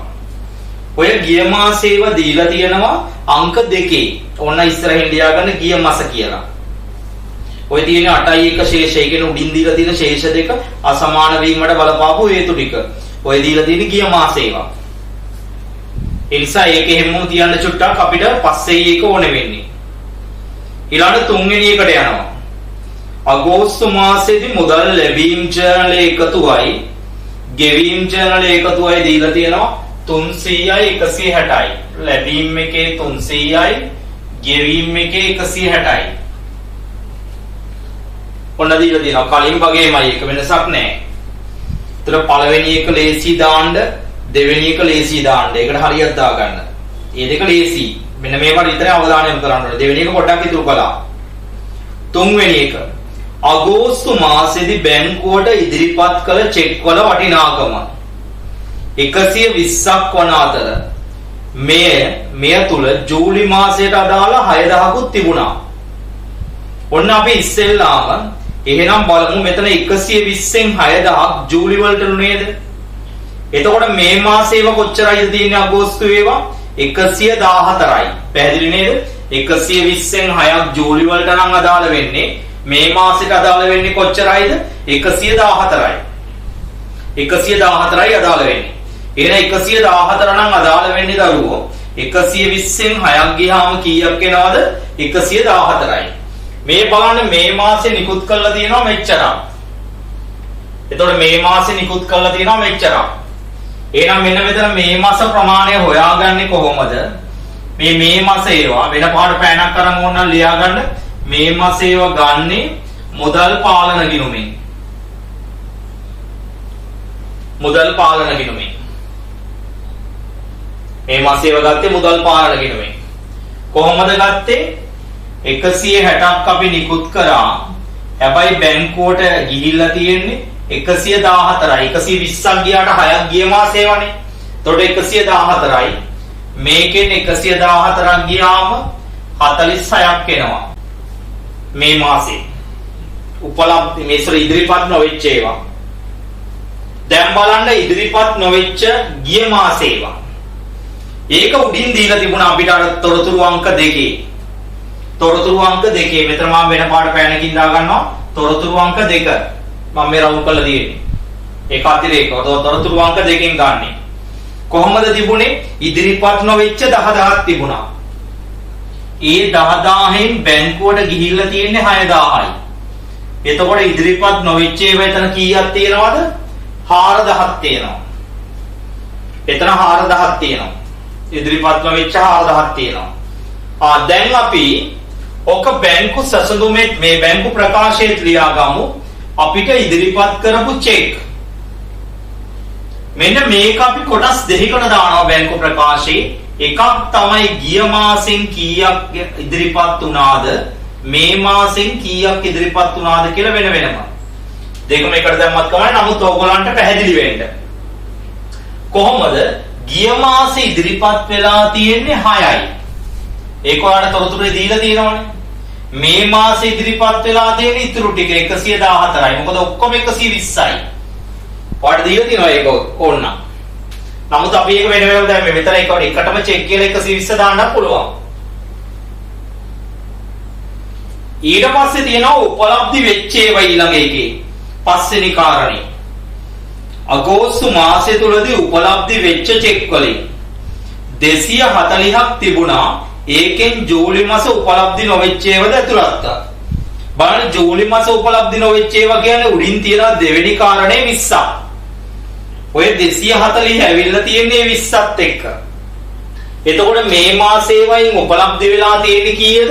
S1: ඔය ගිය මාසේවා දීලා තියෙනවා අංක 2. ඔන්න ඉස්සරහින් ලියාගන්න ගිය මාස කියලා. ඔය තියෙන 8යි 1 ශේෂය කියන උඩින් දීලා තියෙන ශේෂ දෙක අසමාන වීමට බලපාපු හේතු ටික. ඔය දීලා තියෙන ගිය මාසේවා. ඒ නිසා ඒක හැමෝම තියන්න චුට්ටක් අපිට පස්සේ ඒක ඕනේ වෙන්නේ. ඊළඟ 3 වෙනි එකට යනවා. අගෝස්තු මාසයේදී මුදල් ලැබීම් ජර්නල් එකතුවයි ගෙවීම් ජර්නල් එකතුවයි දීලා තියෙනවා 300යි 160යි. ලැබීම් එකේ 300යි ගෙවීම් එකේ 160යි. ඔන්න දීලා තියෙනවා කලින් වගේමයි එක වෙනසක් නැහැ. ඒතර පළවෙනි එක ලේසි දාන්න දෙවෙනි එක ලේසි දාන්න. ඒකට හරියට දාගන්න. මේ දෙක ලේසි. මෙන්න මේකට විතරයි අවධානය යොමු කරන්න ඕනේ. දෙවෙනි එක පොඩ්ඩක් ඉතුරු කළා. තුන්වෙනි එක අගෝස්තු මාසයේදී බැංකුවට ඉදිරිපත් කළ චෙක් වල වටිනාකම 120ක් වන අතර මෙය තුල ජූලි මාසයට අදාළ 6000කුත් තිබුණා. ඔන්න අපි ඉස්සෙල්ලාම එහෙනම් බලමු මෙතන 120න් 6000ක් ජූලි වලට නේද? එතකොට මේ මාසේව කොච්චරයිද තියෙන්නේ අගෝස්තු ඒවා 114යි. පැහැදිලි නේද? 120න් 6ක් ජූලි වලට නම් අදාළ වෙන්නේ මේ මාසෙට අදාළ වෙන්නේ කොච්චරයිද? 114යි. 114යි අදාළ වෙන්නේ. එහෙනම් 114 නම් අදාළ වෙන්නේ දරුවෝ 120න් 6ක් ගියාම කීයක් එනවද? 114යි. මේ බලන්න මේ මාසේ නිකුත් කරලා තියෙනවා මෙච්චරක්. එතකොට මේ මාසේ නිකුත් කරලා තියෙනවා මෙච්චරක්. එහෙනම් මෙන්න මෙතන මේ මාස ප්‍රමාණය හොයාගන්නේ කොහොමද? මේ මාස ඒවා වෙන පාඩ පෑනක් අරන් ඕනනම් ලියා ගන්න. මේ මාස ඒවා ගන්නේ මුදල් පාලන ගිණුමෙන්. මුදල් පාලන ගිණුමෙන්. මේ මාස ඒවා ගත්තේ මුදල් පාලන ගිණුමෙන්. කොහොමද ගත්තේ? 160ක් අපි නිකුත් කරා. හැබැයි බැංකුවට ගිහිල්ලා තියෙන්නේ 114යි. 120ක් ගියාට 6ක් ගිය මාසේවනේ. එතකොට 114යි. මේකෙන් 114ක් ගියාම 46ක් එනවා. මේ මාසේ. උපලබ්ධ මේසර ඉදිරිපත් නොවෙච්ච ඒවා. දැන් බලන්න ඉදිරිපත් නොවෙච්ච ගිය මාසේවා. ඒක උඩින් දීලා තිබුණා අපිට අර තොරතුරු අංක 2. තොරතුරු අංක 2 මෙතන මම වෙන පාඩ පෑනකින් දා ගන්නවා තොරතුරු අංක 2 මම මේ රවුම් කරලා තියෙන්නේ ඒක අතිරේක තොරතුරු අංක 2කින් ගන්නෙ කොහොමද තිබුණේ ඉදිරිපත් නොවෙච්ච 10000ක් තිබුණා ඒ 10000න් බැංකුවට ගිහිල්ලා තියෙන්නේ 6000යි එතකොට ඉදිරිපත් නොවෙච්ච ඒවා එතන කීයක් තියෙනවද 4000ක් තියෙනවා එතන 4000ක් තියෙනවා ඉදිරිපත් නොවෙච්ච 4000ක් තියෙනවා දැන් අපි ඔක බැංකු සැසඳුමේ මේ බැංකු ප්‍රකාශයට ලියාගමු අපිට ඉදිරිපත් කරපු චෙක් මෙන්න මේක අපි කොටස් දෙකකට දානවා බැංකු ප්‍රකාශයේ එකක් තමයි ගිය මාසෙන් කීයක් ඉදිරිපත් වුණාද මේ මාසෙන් කීයක් ඉදිරිපත් වුණාද කියලා වෙන වෙනම දෙකම එකට දැම්මත් කමයි නමුත් ඕගොල්ලන්ට පැහැදිලි වෙන්න කොහොමද ගිය මාසේ ඉදිරිපත් වෙලා තියෙන්නේ 6යි ඒක ඔයාලට තොරතුරු දීලා තියෙනවනේ. මේ මාසේ ඉදිරිපත් වෙලා තියෙන ඉතුරු ටික 114යි. මොකද ඔක්කොම 120යි. ඔයාලට දීලා තියෙනවා ඒක ඕන්න. නමුත් අපි ඒක වෙන වෙනම දැන් මෙතන එකටම චෙක් කියලා 120 දාන්නත් පුළුවන්. ඊට පස්සේ තියෙනවා උපලබ්ධි වෙච්ච ඒවා ඊළඟ එකේ. පස්වෙනි කාරණේ. අගෝස්තු මාසය තුලදී උපලබ්ධි වෙච්ච චෙක් වලින් 240ක් තිබුණා. ඒකෙන් ජූලි මාස උපලබ්ධි නොවෙච්ච ඒවාද ඇතුළත්. බලන්න ජූලි මාස උපලබ්ධි නොවෙච්ච ඒවා කියන්නේ උඩින් තියෙන දෙවෙනි කාරණේ 20ක්. ඔය 240 ඇවිල්ලා තියෙන්නේ 20ත් එක්ක. එතකොට මේ මාසේ වයින් උපලබ්ධි වෙලා තියෙන්නේ කීයද?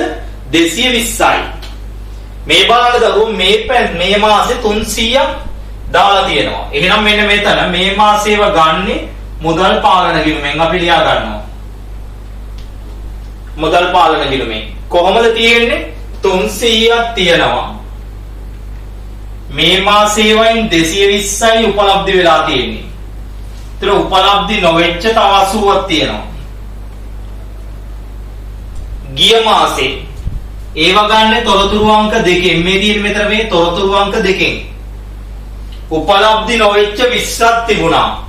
S1: 220යි. මේ බලන්න දරුවෝ මේ මාසේ 300ක් දාලා තියෙනවා. එහෙනම් මෙන්න මෙතන මේ මාසේව ගන්නේ මුදල් පාලන ගිණුමෙන් අපි ලියා ගන්නවා. මුදල් පාලන ගිණුමෙන් කොහොමද තියෙන්නේ? 300ක් තියෙනවා. මේ මාසේ වයින් 220යි උපලබ්ධ වෙලා තියෙන්නේ. ඒතර උපලබ්ධි නොවෙච්ච තව 80ක් තියෙනවා. ගිය මාසේ ඒව ගන්න තොරතුරු අංක දෙකෙන් මේ තියෙන මෙතන මේ තොරතුරු අංක දෙකෙන් උපලබ්ධි නොවෙච්ච 20ක් තිබුණා.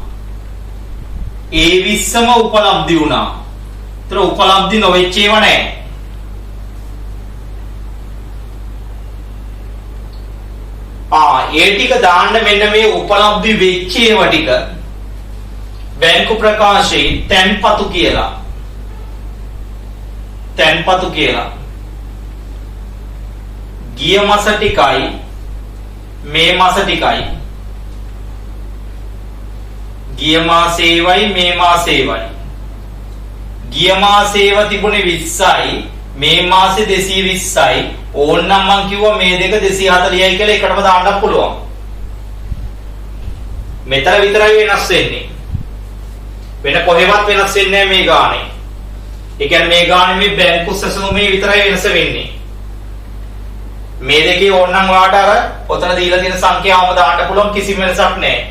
S1: ඒ 20ම උපලබ්ධි වුණා. ඒතර උපලබ්ධි නොවෙච්ච ඒවා නැහැ. ඒ ටික දාන්න මෙන්න මේ උපලබ්ධි වෙච්ච ඒවා ටික බැංකු ප්‍රකාශයේ තැන්පතු කියලා. තැන්පතු කියලා. ගිය මාස ටිකයි මේ මාස ටිකයි. ගිය මාසේවයි මේ මාසේවයි. ගිය මාසේව තිබුණේ 20යි මේ මාසේ 220යි. ඕන්නම් මං කිව්වා මේ දෙක 240යි කියලා එකටම දාන්නත් පුළුවන්. මෙතන විතරයි වෙනස් වෙන්නේ. වෙන කොහෙවත් වෙනස් වෙන්නේ නැහැ මේ ගානේ. ඒ කියන්නේ මේ ගානේ මේ බැංකු සැසඳුමේ විතරයි වෙනස වෙන්නේ. මේ දෙකේ ඕන්නම් ඔයාලට අර ඔතන දීලා තියෙන සංඛ්‍යාවම දාන්න පුළුවන් කිසිම වෙනසක් නැහැ.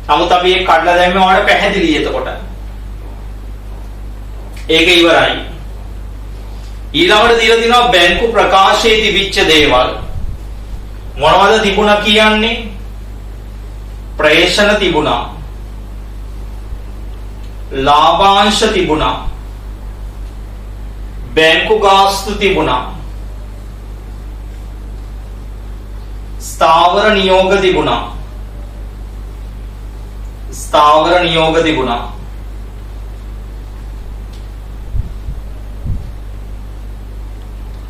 S1: නමුත් අපි ඒක කඩලා දැම්මේ ඔයාලට පැහැදිලි එතකොට. ඒක ඉවරයි. ඊළඟට දීලා තියෙනවා බැංකු ප්‍රකාශයේ තිබිච්ච දේවල්. මොනවද තිබුණා කියන්නේ? ප්‍රේෂණ තිබුණා. ලාභාංශ තිබුණා. බැංකු ගාස්තු තිබුණා. ස්ථාවර නියෝග තිබුණා. ස්ථාවර නියෝග තිබුණා.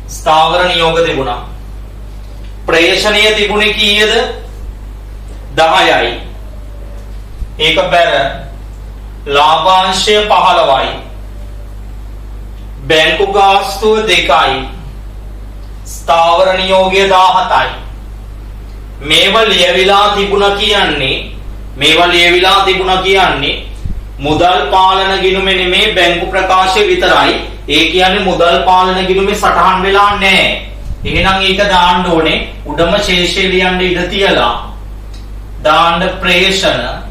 S1: ස්ථාවර නියෝග තිබුණා. ප්‍රේෂණීය තිබුණේ කීයද? 10යි. ඒක බැර ලාභාංශය 15යි. බැංකු ගාස්තුව 2යි. ස්ථාවර නියෝගය 17යි. මේවා ලියවිලා තිබුණා කියන්නේ මුදල් පාලන ගිණුමේ නෙමේ බැංකු ප්‍රකාශය විතරයි. ඒ කියන්නේ මුදල් පාලන ගිණුමේ සටහන් වෙලා නැහැ. එහෙනම් ඒක දාන්න ඕනේ උඩම ශේෂය ලියන්න ඉඩ තියලා. දාන්න ප්‍රේෂණ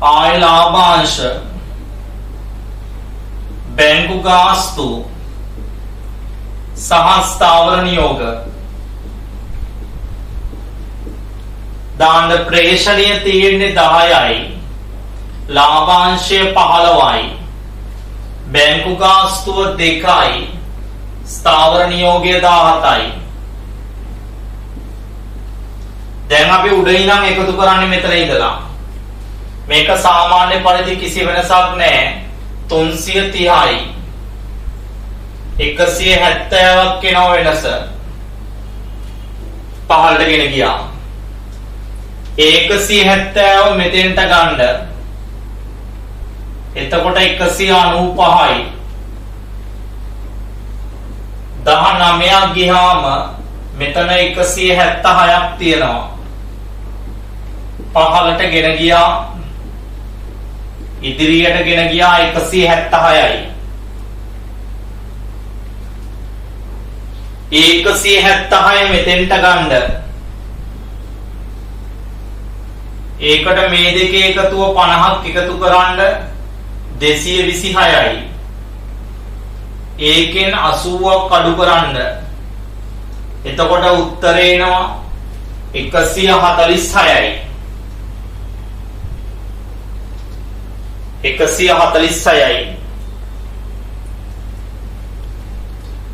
S1: ආය ලාභාංශ බැංකු ගාස්තු සහ ස්ථාවර නියෝග. දාන්න ප්‍රේෂණීය තියෙන්නේ 10යි. ලාභාංශය 15යි. බැංකු ගාස්තුව 2යි. ස්ථාවර නියෝගය 17යි. දැන් අපි උඩ ඉඳන් එකතු කරන්නේ මෙතන ඉඳලා. මේක සාමාන්‍ය පරිදි කිසි වෙනසක් නැහැ. 330යි. 170ක් වෙනව වෙනස. පහළට ගෙන ගියා. 170 මෙතෙන්ට ගන්න. එතකොට 195යි. 19ක් ගියාම මෙතන 176ක් තියෙනවා. පහළට ගෙන ගියා. ඉදිරියට ගෙන ගියා 176යි. 176 මෙතෙන්ට ගන්න. ඒකට මේ දෙකේ එකතුව 50ක් එකතු කරන්න 226යි. ඒකෙන් 80ක් අඩු කරන්න. එතකොට උත්තරේ එනවා 146යි. 146යි.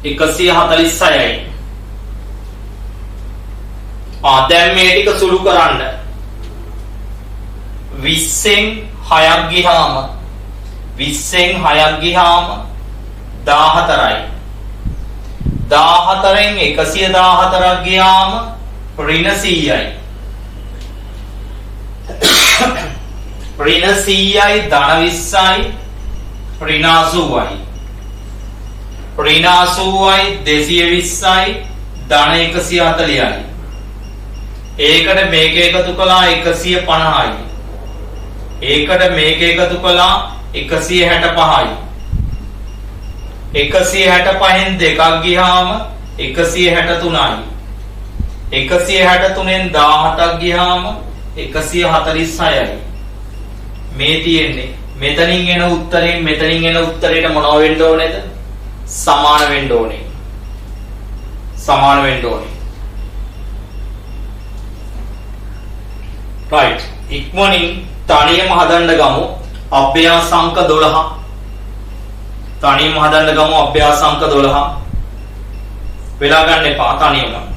S1: 146යි. දැන් මේ ටික සුළු කරන්න. 20න් 6ක් ගියාම 14යි. 14න් 114ක් ගියාම ඍණ 100යි. ඍණ 100යි ධන 20යි ඍණ 80යි. ඍණ 80යි 220යි ධන 140යි. ඒකට මේක එකතු කළා 150යි. ඒකට මේක එකතු කළා 165යි. 165න් දෙකක් ගියාම 163යි. 163න් 17ක් ගියාම 146යි. මේ තියෙන්නේ මෙතනින් එන උත්තරයෙන් මෙතනින් එන උත්තරයට මොනව වෙන්න ඕනේද? සමාන වෙන්න ඕනේ. සමාන වෙන්න ඕනේ. right. ඉක්මනින් තනියම හදන්න ගමු අභ්‍යාසංක 12. තනියම හදන්න ගමු අභ්‍යාසංක 12. වෙලා ගන්න එපා තනියම.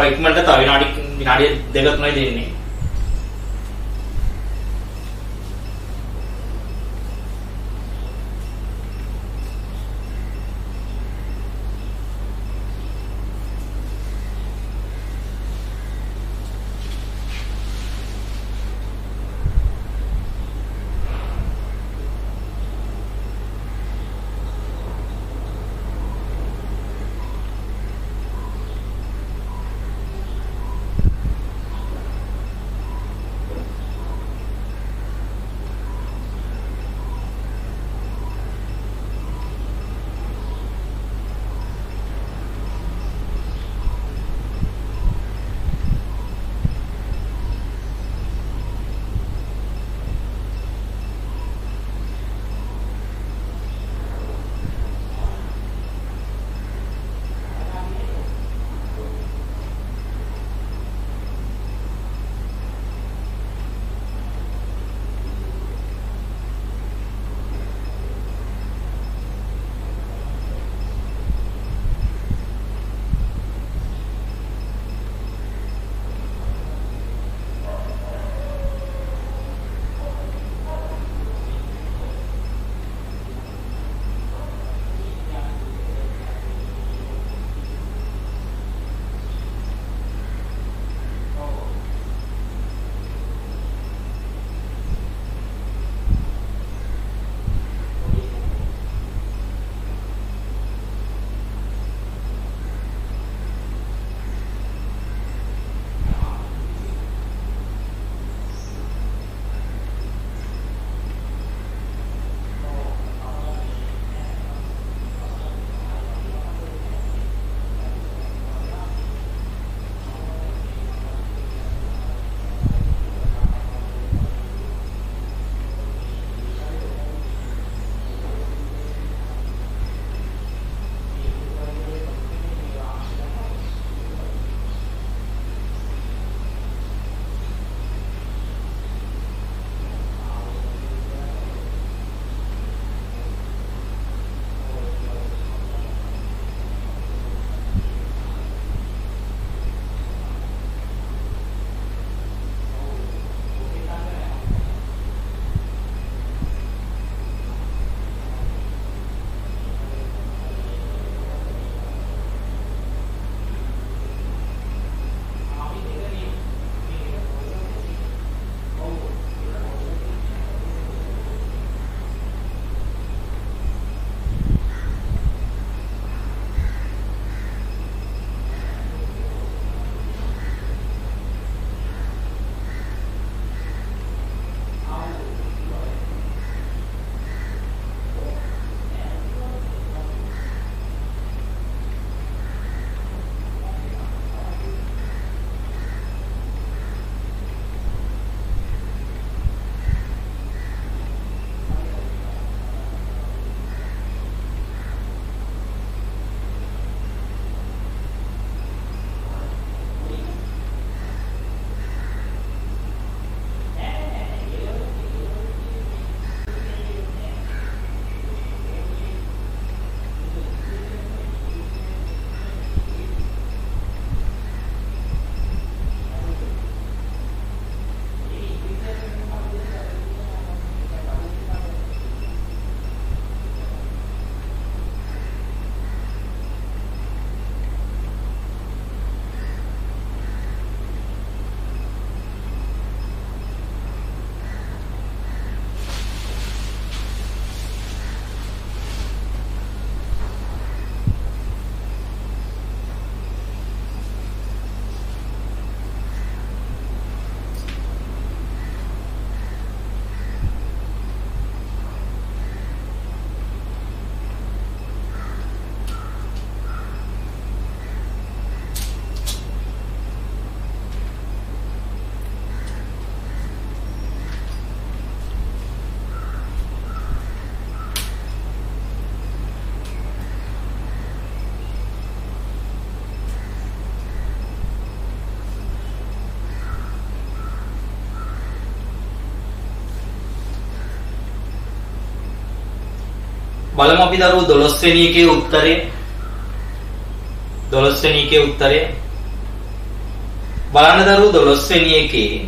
S1: ඉක්මනට තව විනාඩි දෙක තුනයි දෙන්නේ. බලමු අපි දරුවෝ 12 වෙනි එකේ උත්තරේ 12 වෙනි එකේ උත්තරේ බලන්න දරුවෝ 12 වෙනි එකේ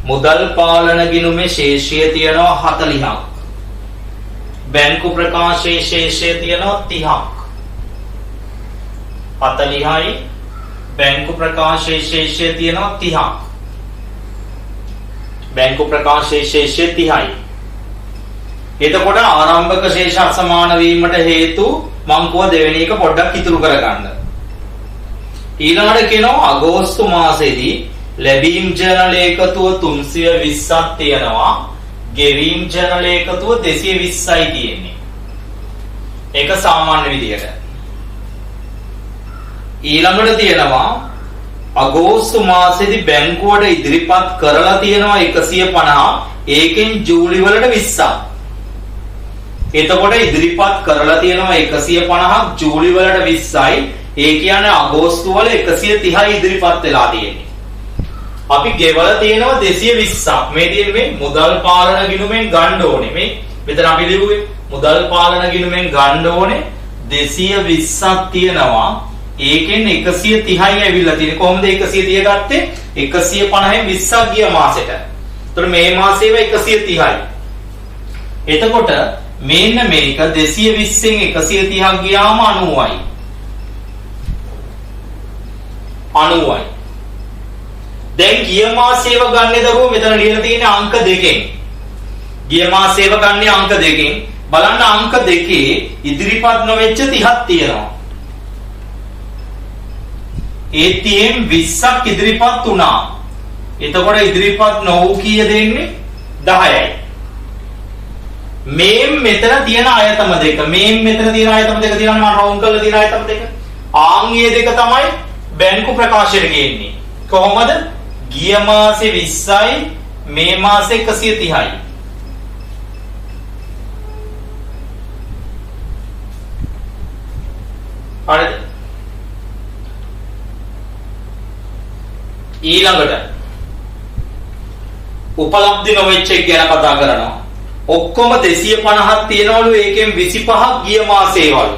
S1: මුදල් පාලන ගිණුමේ ශේෂය තියෙනවා 40ක්. බැංකු ප්‍රකාශයේ ශේෂය තියෙනවා 30ක්. 40යි බැංකු ප්‍රකාශයේ ශේෂය තියෙනවා 30ක්. බැංකු ප්‍රකාශයේ ශේෂය 30යි. එතකොට ආරම්භක ශේෂ අසමාන වීමට හේතු මං කව දෙවෙනි එක පොඩ්ඩක් ඉතුරු කරගන්න. ඊළඟට කියනවා අගෝස්තු මාසෙදී ලැබීම් ජර්නල් එකතුව 320ක් තියෙනවා. ගෙවීම් ජර්නල් එකතුව 220යි තියෙන්නේ. ඒක සාමාන්‍ය විදියට. ඊළඟට තියෙනවා අගෝස්තු මාසෙදී බැංකුවට ඉදිරිපත් කරලා තියෙනවා 150. ඒකෙන් ජූලි වලට 20ක්. එතකොට ඉදිරිපත් කරලා තියෙනවා 150ක් ජූලි වලට 20යි. ඒ කියන්නේ අගෝස්තු වල 130යි ඉදිරිපත් වෙලා තියෙන්නේ. අපි ගෙවලා තියෙනවා 220ක්. මේ තියෙන්නේ මුදල් පාලන ගිණුමෙන් ගන්න ඕනේ. මේ මෙතන අපි ලියුවේ මුදල් පාලන ගිණුමෙන් ගන්න ඕනේ 220ක් තියෙනවා. ඒකෙන් 130යි ඇවිල්ලා තියෙන්නේ. කොහොමද 130 ගත්තේ? 150න් 20ක් ගිය මාසෙට. එතකොට මේ මාසේව 130යි. එතකොට මේන්න මේක 220න් 130ක් ගියාම 90යි. 90යි. දැන් ගිය මාසේව ගන්නේ දරුවෝ මෙතන ලියලා තියෙන අංක දෙකෙන්. ගිය මාසේව ගන්නේ අංක දෙකෙන්. බලන්න අංක දෙකේ ඉදිරිපත් නොවෙච්ච 30ක් තියෙනවා. ඒ 30න් 20ක් ඉදිරිපත් වුණා. එතකොට ඉදිරිපත් නොවු කීය දෙන්නේ 10යි. මේ මෙතන තියෙන ආයතන දෙක. මේ මෙතන තියෙන ආයතන දෙක තියෙනවා මම රවුන්ඩ් කරලා තියෙන ආයතන දෙක. ආන්ගේ දෙක තමයි බැංකු ප්‍රකාශයට ගේන්නේ. කොහොමද? ගිය මාසේ 20යි මේ මාසේ 130යි. හරිද? ඊළඟට උපලබ්ධි නොවෙච්ච එක ගැන කතා කරනවා. ඔක්කොම 250ක් තියෙනවලු. ඒකෙන් 25ක් ගිය මාසේවලු.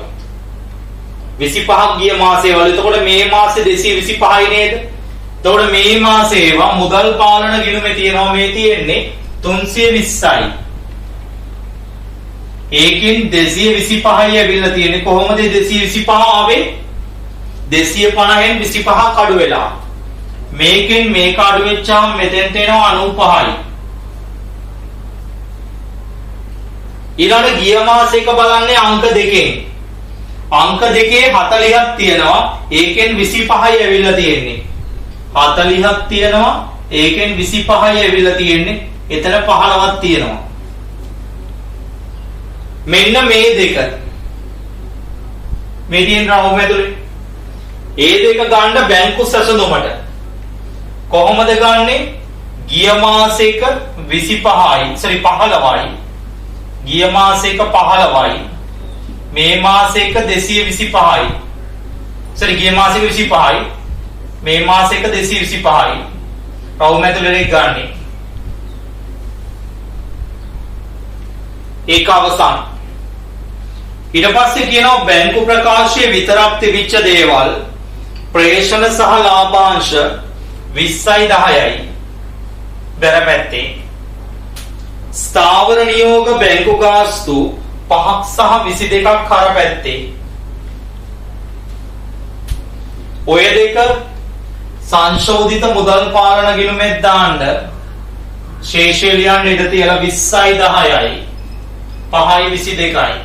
S1: 25ක් ගිය මාසේවලු. එතකොට මේ මාසේ 225යි නේද? එතකොට මේ මාසේ ඒවා මුදල් පාලන ගිණුමේ තියෙනවා. මේ තියෙන්නේ 320යි. ඒකෙන් 225යි ඇවිල්ලා තියෙන්නේ. කොහොමද 225 ආවේ? 250න් 25ක් අඩු වෙලා. මේකෙන් මේක අඩු වෙච්චාම මෙතෙන්ට එනවා 95යි. ඊළඟ ගිය මාසෙක බලන්නේ අංක දෙකෙන්. අංක දෙකේ 40ක් තියෙනවා. ඒකෙන් 25යි ඇවිල්ලා තියෙන්නේ. 40ක් තියෙනවා. ඒකෙන් 25යි ඇවිල්ලා තියෙන්නේ. එතන 15ක් තියෙනවා. මෙන්න මේ දෙක. මේ තියෙන රවුම ඇතුලේ. ඒ දෙක ගන්න බැංකු සැසඳුමට. කොහොමද ගන්නෙ? ගිය මාසෙක 25යි. 15යි. ගිය මාසෙක 15යි. මේ මාසෙක 225යි. ගිය මාසෙක 25යි. මේ මාසෙක 225යි. රවුම ඇතුලේ ගන්නෙ. ඒක අවසන්. ඊට පස්සේ කියනවා බැංකු ප්‍රකාශයේ විතරක් තිබිච්ච දේවල් ප්‍රේෂණ සහ ලාභාංශ 20යි 10යි. බැර පැත්තේ ස්ථාවර නියෝග බැංකු ගාස්තු 5ක් සහ 22ක් කර පැත්තේ. ඔය දෙක සංශෝධිත මුදල් පාලන ගිණුමෙන් දාන්න ශේෂය ලියන්න ඉඩ තියලා 20යි 10යි 5යි 22යි.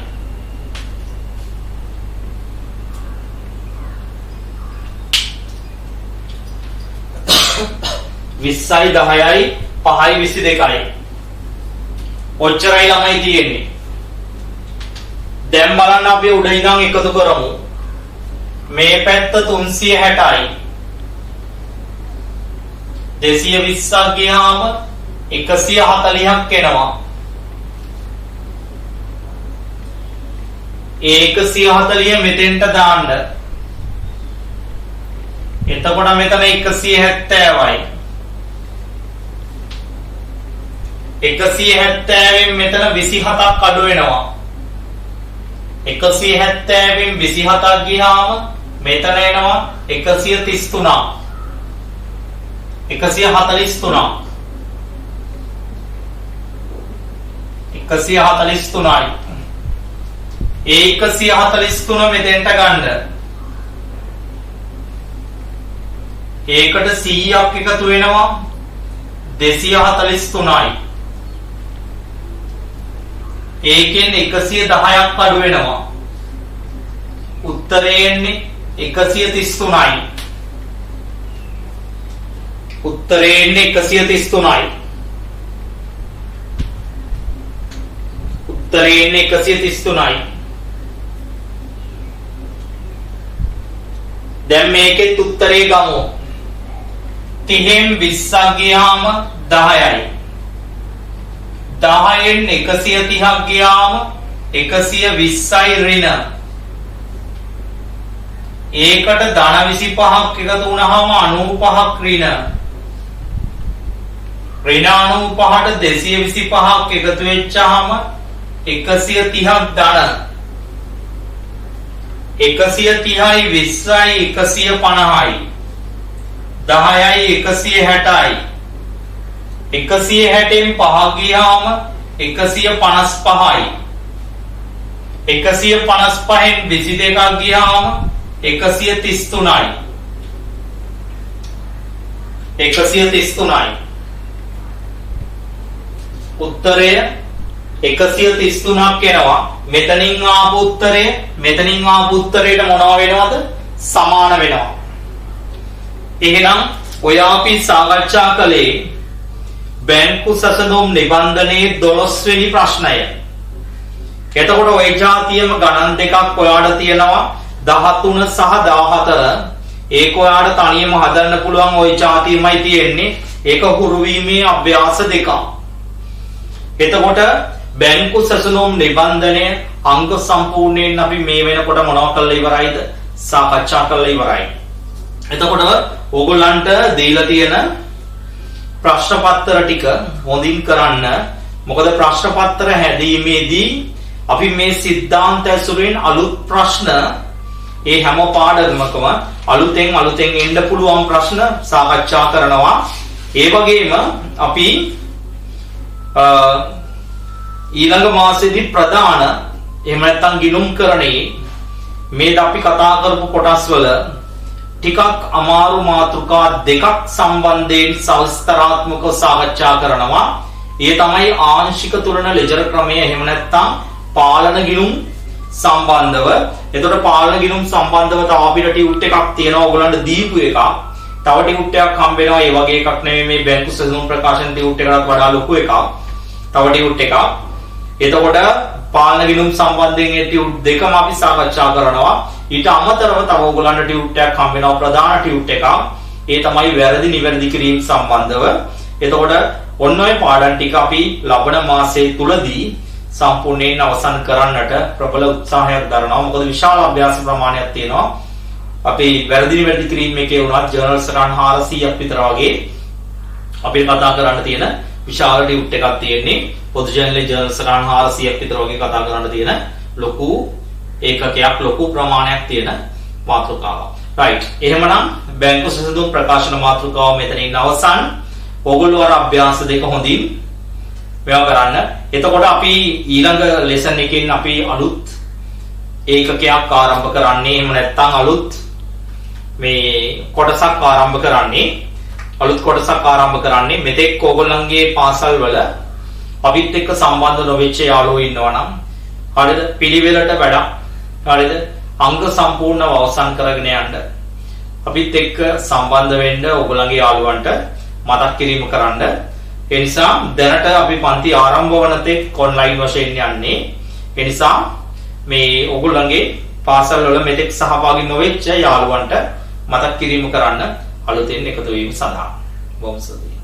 S1: විස්සයි 10යි 5යි 22යි. ඔච්චරයි ළමයි තියෙන්නේ. දැන් බලන්න අපි උඩ ඉඳන් එකතු කරමු. මේ පැත්ත 360යි. 220ක් ගියාම 140ක් එනවා. ඒ 140 මෙතෙන්ට දාන්න. එතකොට මෙතන 170යි. 170න් මෙතන 27ක් අඩු වෙනවා. 170න් 27ක් ගියාම මෙතන එනවා 133ක්. 143 143යි. ඒ 143 මෙතෙන්ට ගන්න. ඒකට 100ක් එකතු වෙනවා 243යි. ඒකෙන් 110ක් අඩු වෙනවා. උත්තරේ එන්නේ 133යි. උත්තරේ එන්නේ 133යි. උත්තරේ එන්නේ 133යි. දැන් මේකෙත් උත්තරේ ගමු. 30න් 20ක් ගියාම 10යි. 10න් 130ක් ගියාම 120යි ඍණ. ඒකට ධන 25ක් එකතු වුණාම 95ක් ඍණ. ඍණ 95ට 225ක් එකතු වෙච්චාම 130ක් ධන. 130යි 20යි 150යි. 10යි 160යි. 160න් 5 ගියාම 155යි. 155න් 22ක් ගියාම 133යි. 133යි. උත්තරය 133ක් එනවා. මෙතනින් ආපු උත්තරේට මොනවා වෙනවද? සමාන වෙනවා. එහෙනම් ඔය අපි සාකච්ඡා කළේ බැංකු සැසඳුම් නිබන්ධනයේ 12 වෙනි ප්‍රශ්නය. එතකොට ওই જાතියම ගණන් දෙකක් ඔයාලට තියෙනවා 13 සහ 14. ඒක ඔයාලට තනියම හදන්න පුළුවන් ওই જાතියමයි තියෙන්නේ. ඒක හුරු වීමේ අභ්‍යාස දෙකක්. එතකොට බැංකු සැසඳුම් නිබන්ධනයේ අංග සම්පූර්ණයෙන් අපි මේ වෙනකොට මොනව කරලා ඉවරයිද? සාකච්ඡා කරලා ඉවරයි. එතකොට ඕගොල්ලන්ට දීලා තියෙන ප්‍රශ්න පත්‍ර ටික හොඳින් කරන්න. මොකද ප්‍රශ්න පත්‍ර හැදීමේදී අපි මේ સિદ્ધාන්ත ඇසුරින් අලුත් ප්‍රශ්න ඒ හැම පාඩමකම අලුතෙන් එන්න පුළුවන් ප්‍රශ්න සාකච්ඡා කරනවා. ඒ වගේම අපි ඊළඟ මාසෙදී ප්‍රධාන එහෙම නැත්නම් ගිණුම්කරණයේ මේ අපි කතා කරපු කොටස් වල ටිකක් අමාරු මාතෘකා දෙකක් සම්බන්ධයෙන් සවිස්තරාත්මකව සාකච්ඡා කරනවා. ඒ තමයි ආංශික තුලන ලෙජර් ක්‍රමය එහෙම නැත්නම් පාලන ගිණුම් සම්බන්ධව. එතකොට පාලන ගිණුම් සම්බන්ධව තව අපිට ටියුට් එකක් තියෙනවා ඕගොල්ලන්ට දීපු එකක්. තව ටියුට් එකක් හම්බ වෙනවා. ඒ වගේ එකක් නෙමෙයි මේ බැංකු සැසඳුම් ප්‍රකාශන ටියුට් එකකට වඩා ලොකු එකක්. තව ටියුට් එකක්. එතකොට පාලන ගිණුම් සම්බන්ධයෙන් ඒ ටියුට් දෙකම අපි සාකච්ඡා කරනවා. ඊට අමතරව තව ඕගොල්ලන්ට ටියුට් එකක් හම්බ වෙනවා ප්‍රධාන ටියුට් එකක්. ඒ තමයි වැරදි නිවැරදි කිරීම සම්බන්ධව. එතකොට ඔන්න ඔය පාඩම් ටික අපි ලබන මාසයේ තුලදී සම්පූර්ණයෙන් අවසන් කරන්නට ප්‍රබල උත්සාහයක් දරනවා. මොකද විශාල අභ්‍යාස ප්‍රමාණයක් තියෙනවා. අපි වැරදි නිවැරදි කිරීම එකේ උනත් ජර්නල් සරන් 400ක් විතර වගේ අපි කතා කරන්න තියෙන විශාල ටියුට් එකක් තියෙන්නේ. පොදු ජර්නල් සරන් 400ක් විතර වගේ කතා කරන්න තියෙන ලොකු ඒකකයක් ලොකු ප්‍රමාණයක් තියෙන මාතෘකාවක්. රයිට්. එහෙමනම් බැංකු සැසඳුම් ප්‍රකාශන මාතෘකාව මෙතනින් අවසන්. ඕගොල්ලෝ අර අභ්‍යාස දෙක හොඳින් මේවා කරන්න. එතකොට අපි ඊළඟ ලෙසන් එකෙන් අපි අලුත් ඒකකයක් ආරම්භ කරන්නේ. එහෙම නැත්නම් අලුත් මේ කොටසක් ආරම්භ කරන්නේ. මෙතෙක් ඕගොල්ලන්ගේ පාසල් වල අපිත් එක්ක සම්බන්ධ නොවෙච්ච යාළුවෝ ඉන්නවා නම් හරිද? පිළිවෙලට වැඩක්. හරිද? අංග සම්පූර්ණව අවසන් කරගෙන යන්න. අපිත් එක්ක සම්බන්ධ වෙන්න ඕගොල්ලන්ගේ යාළුවන්ට මතක් කිරීම කරන්න. ඒ නිසා දැනට අපි පන්ති ආරම්භ වන තෙක් ඔන්ලයින් වශයෙන් යන්නේ. ඒ නිසා මේ ඕගොල්ලන්ගේ පාසල් වල මෙතෙක් සහභාගී නොවෙච්ච යාළුවන්ට මතක් කිරීම කරන්න අලුතෙන් එකතු වීම සඳහා. බොහොම ස්තුතියි.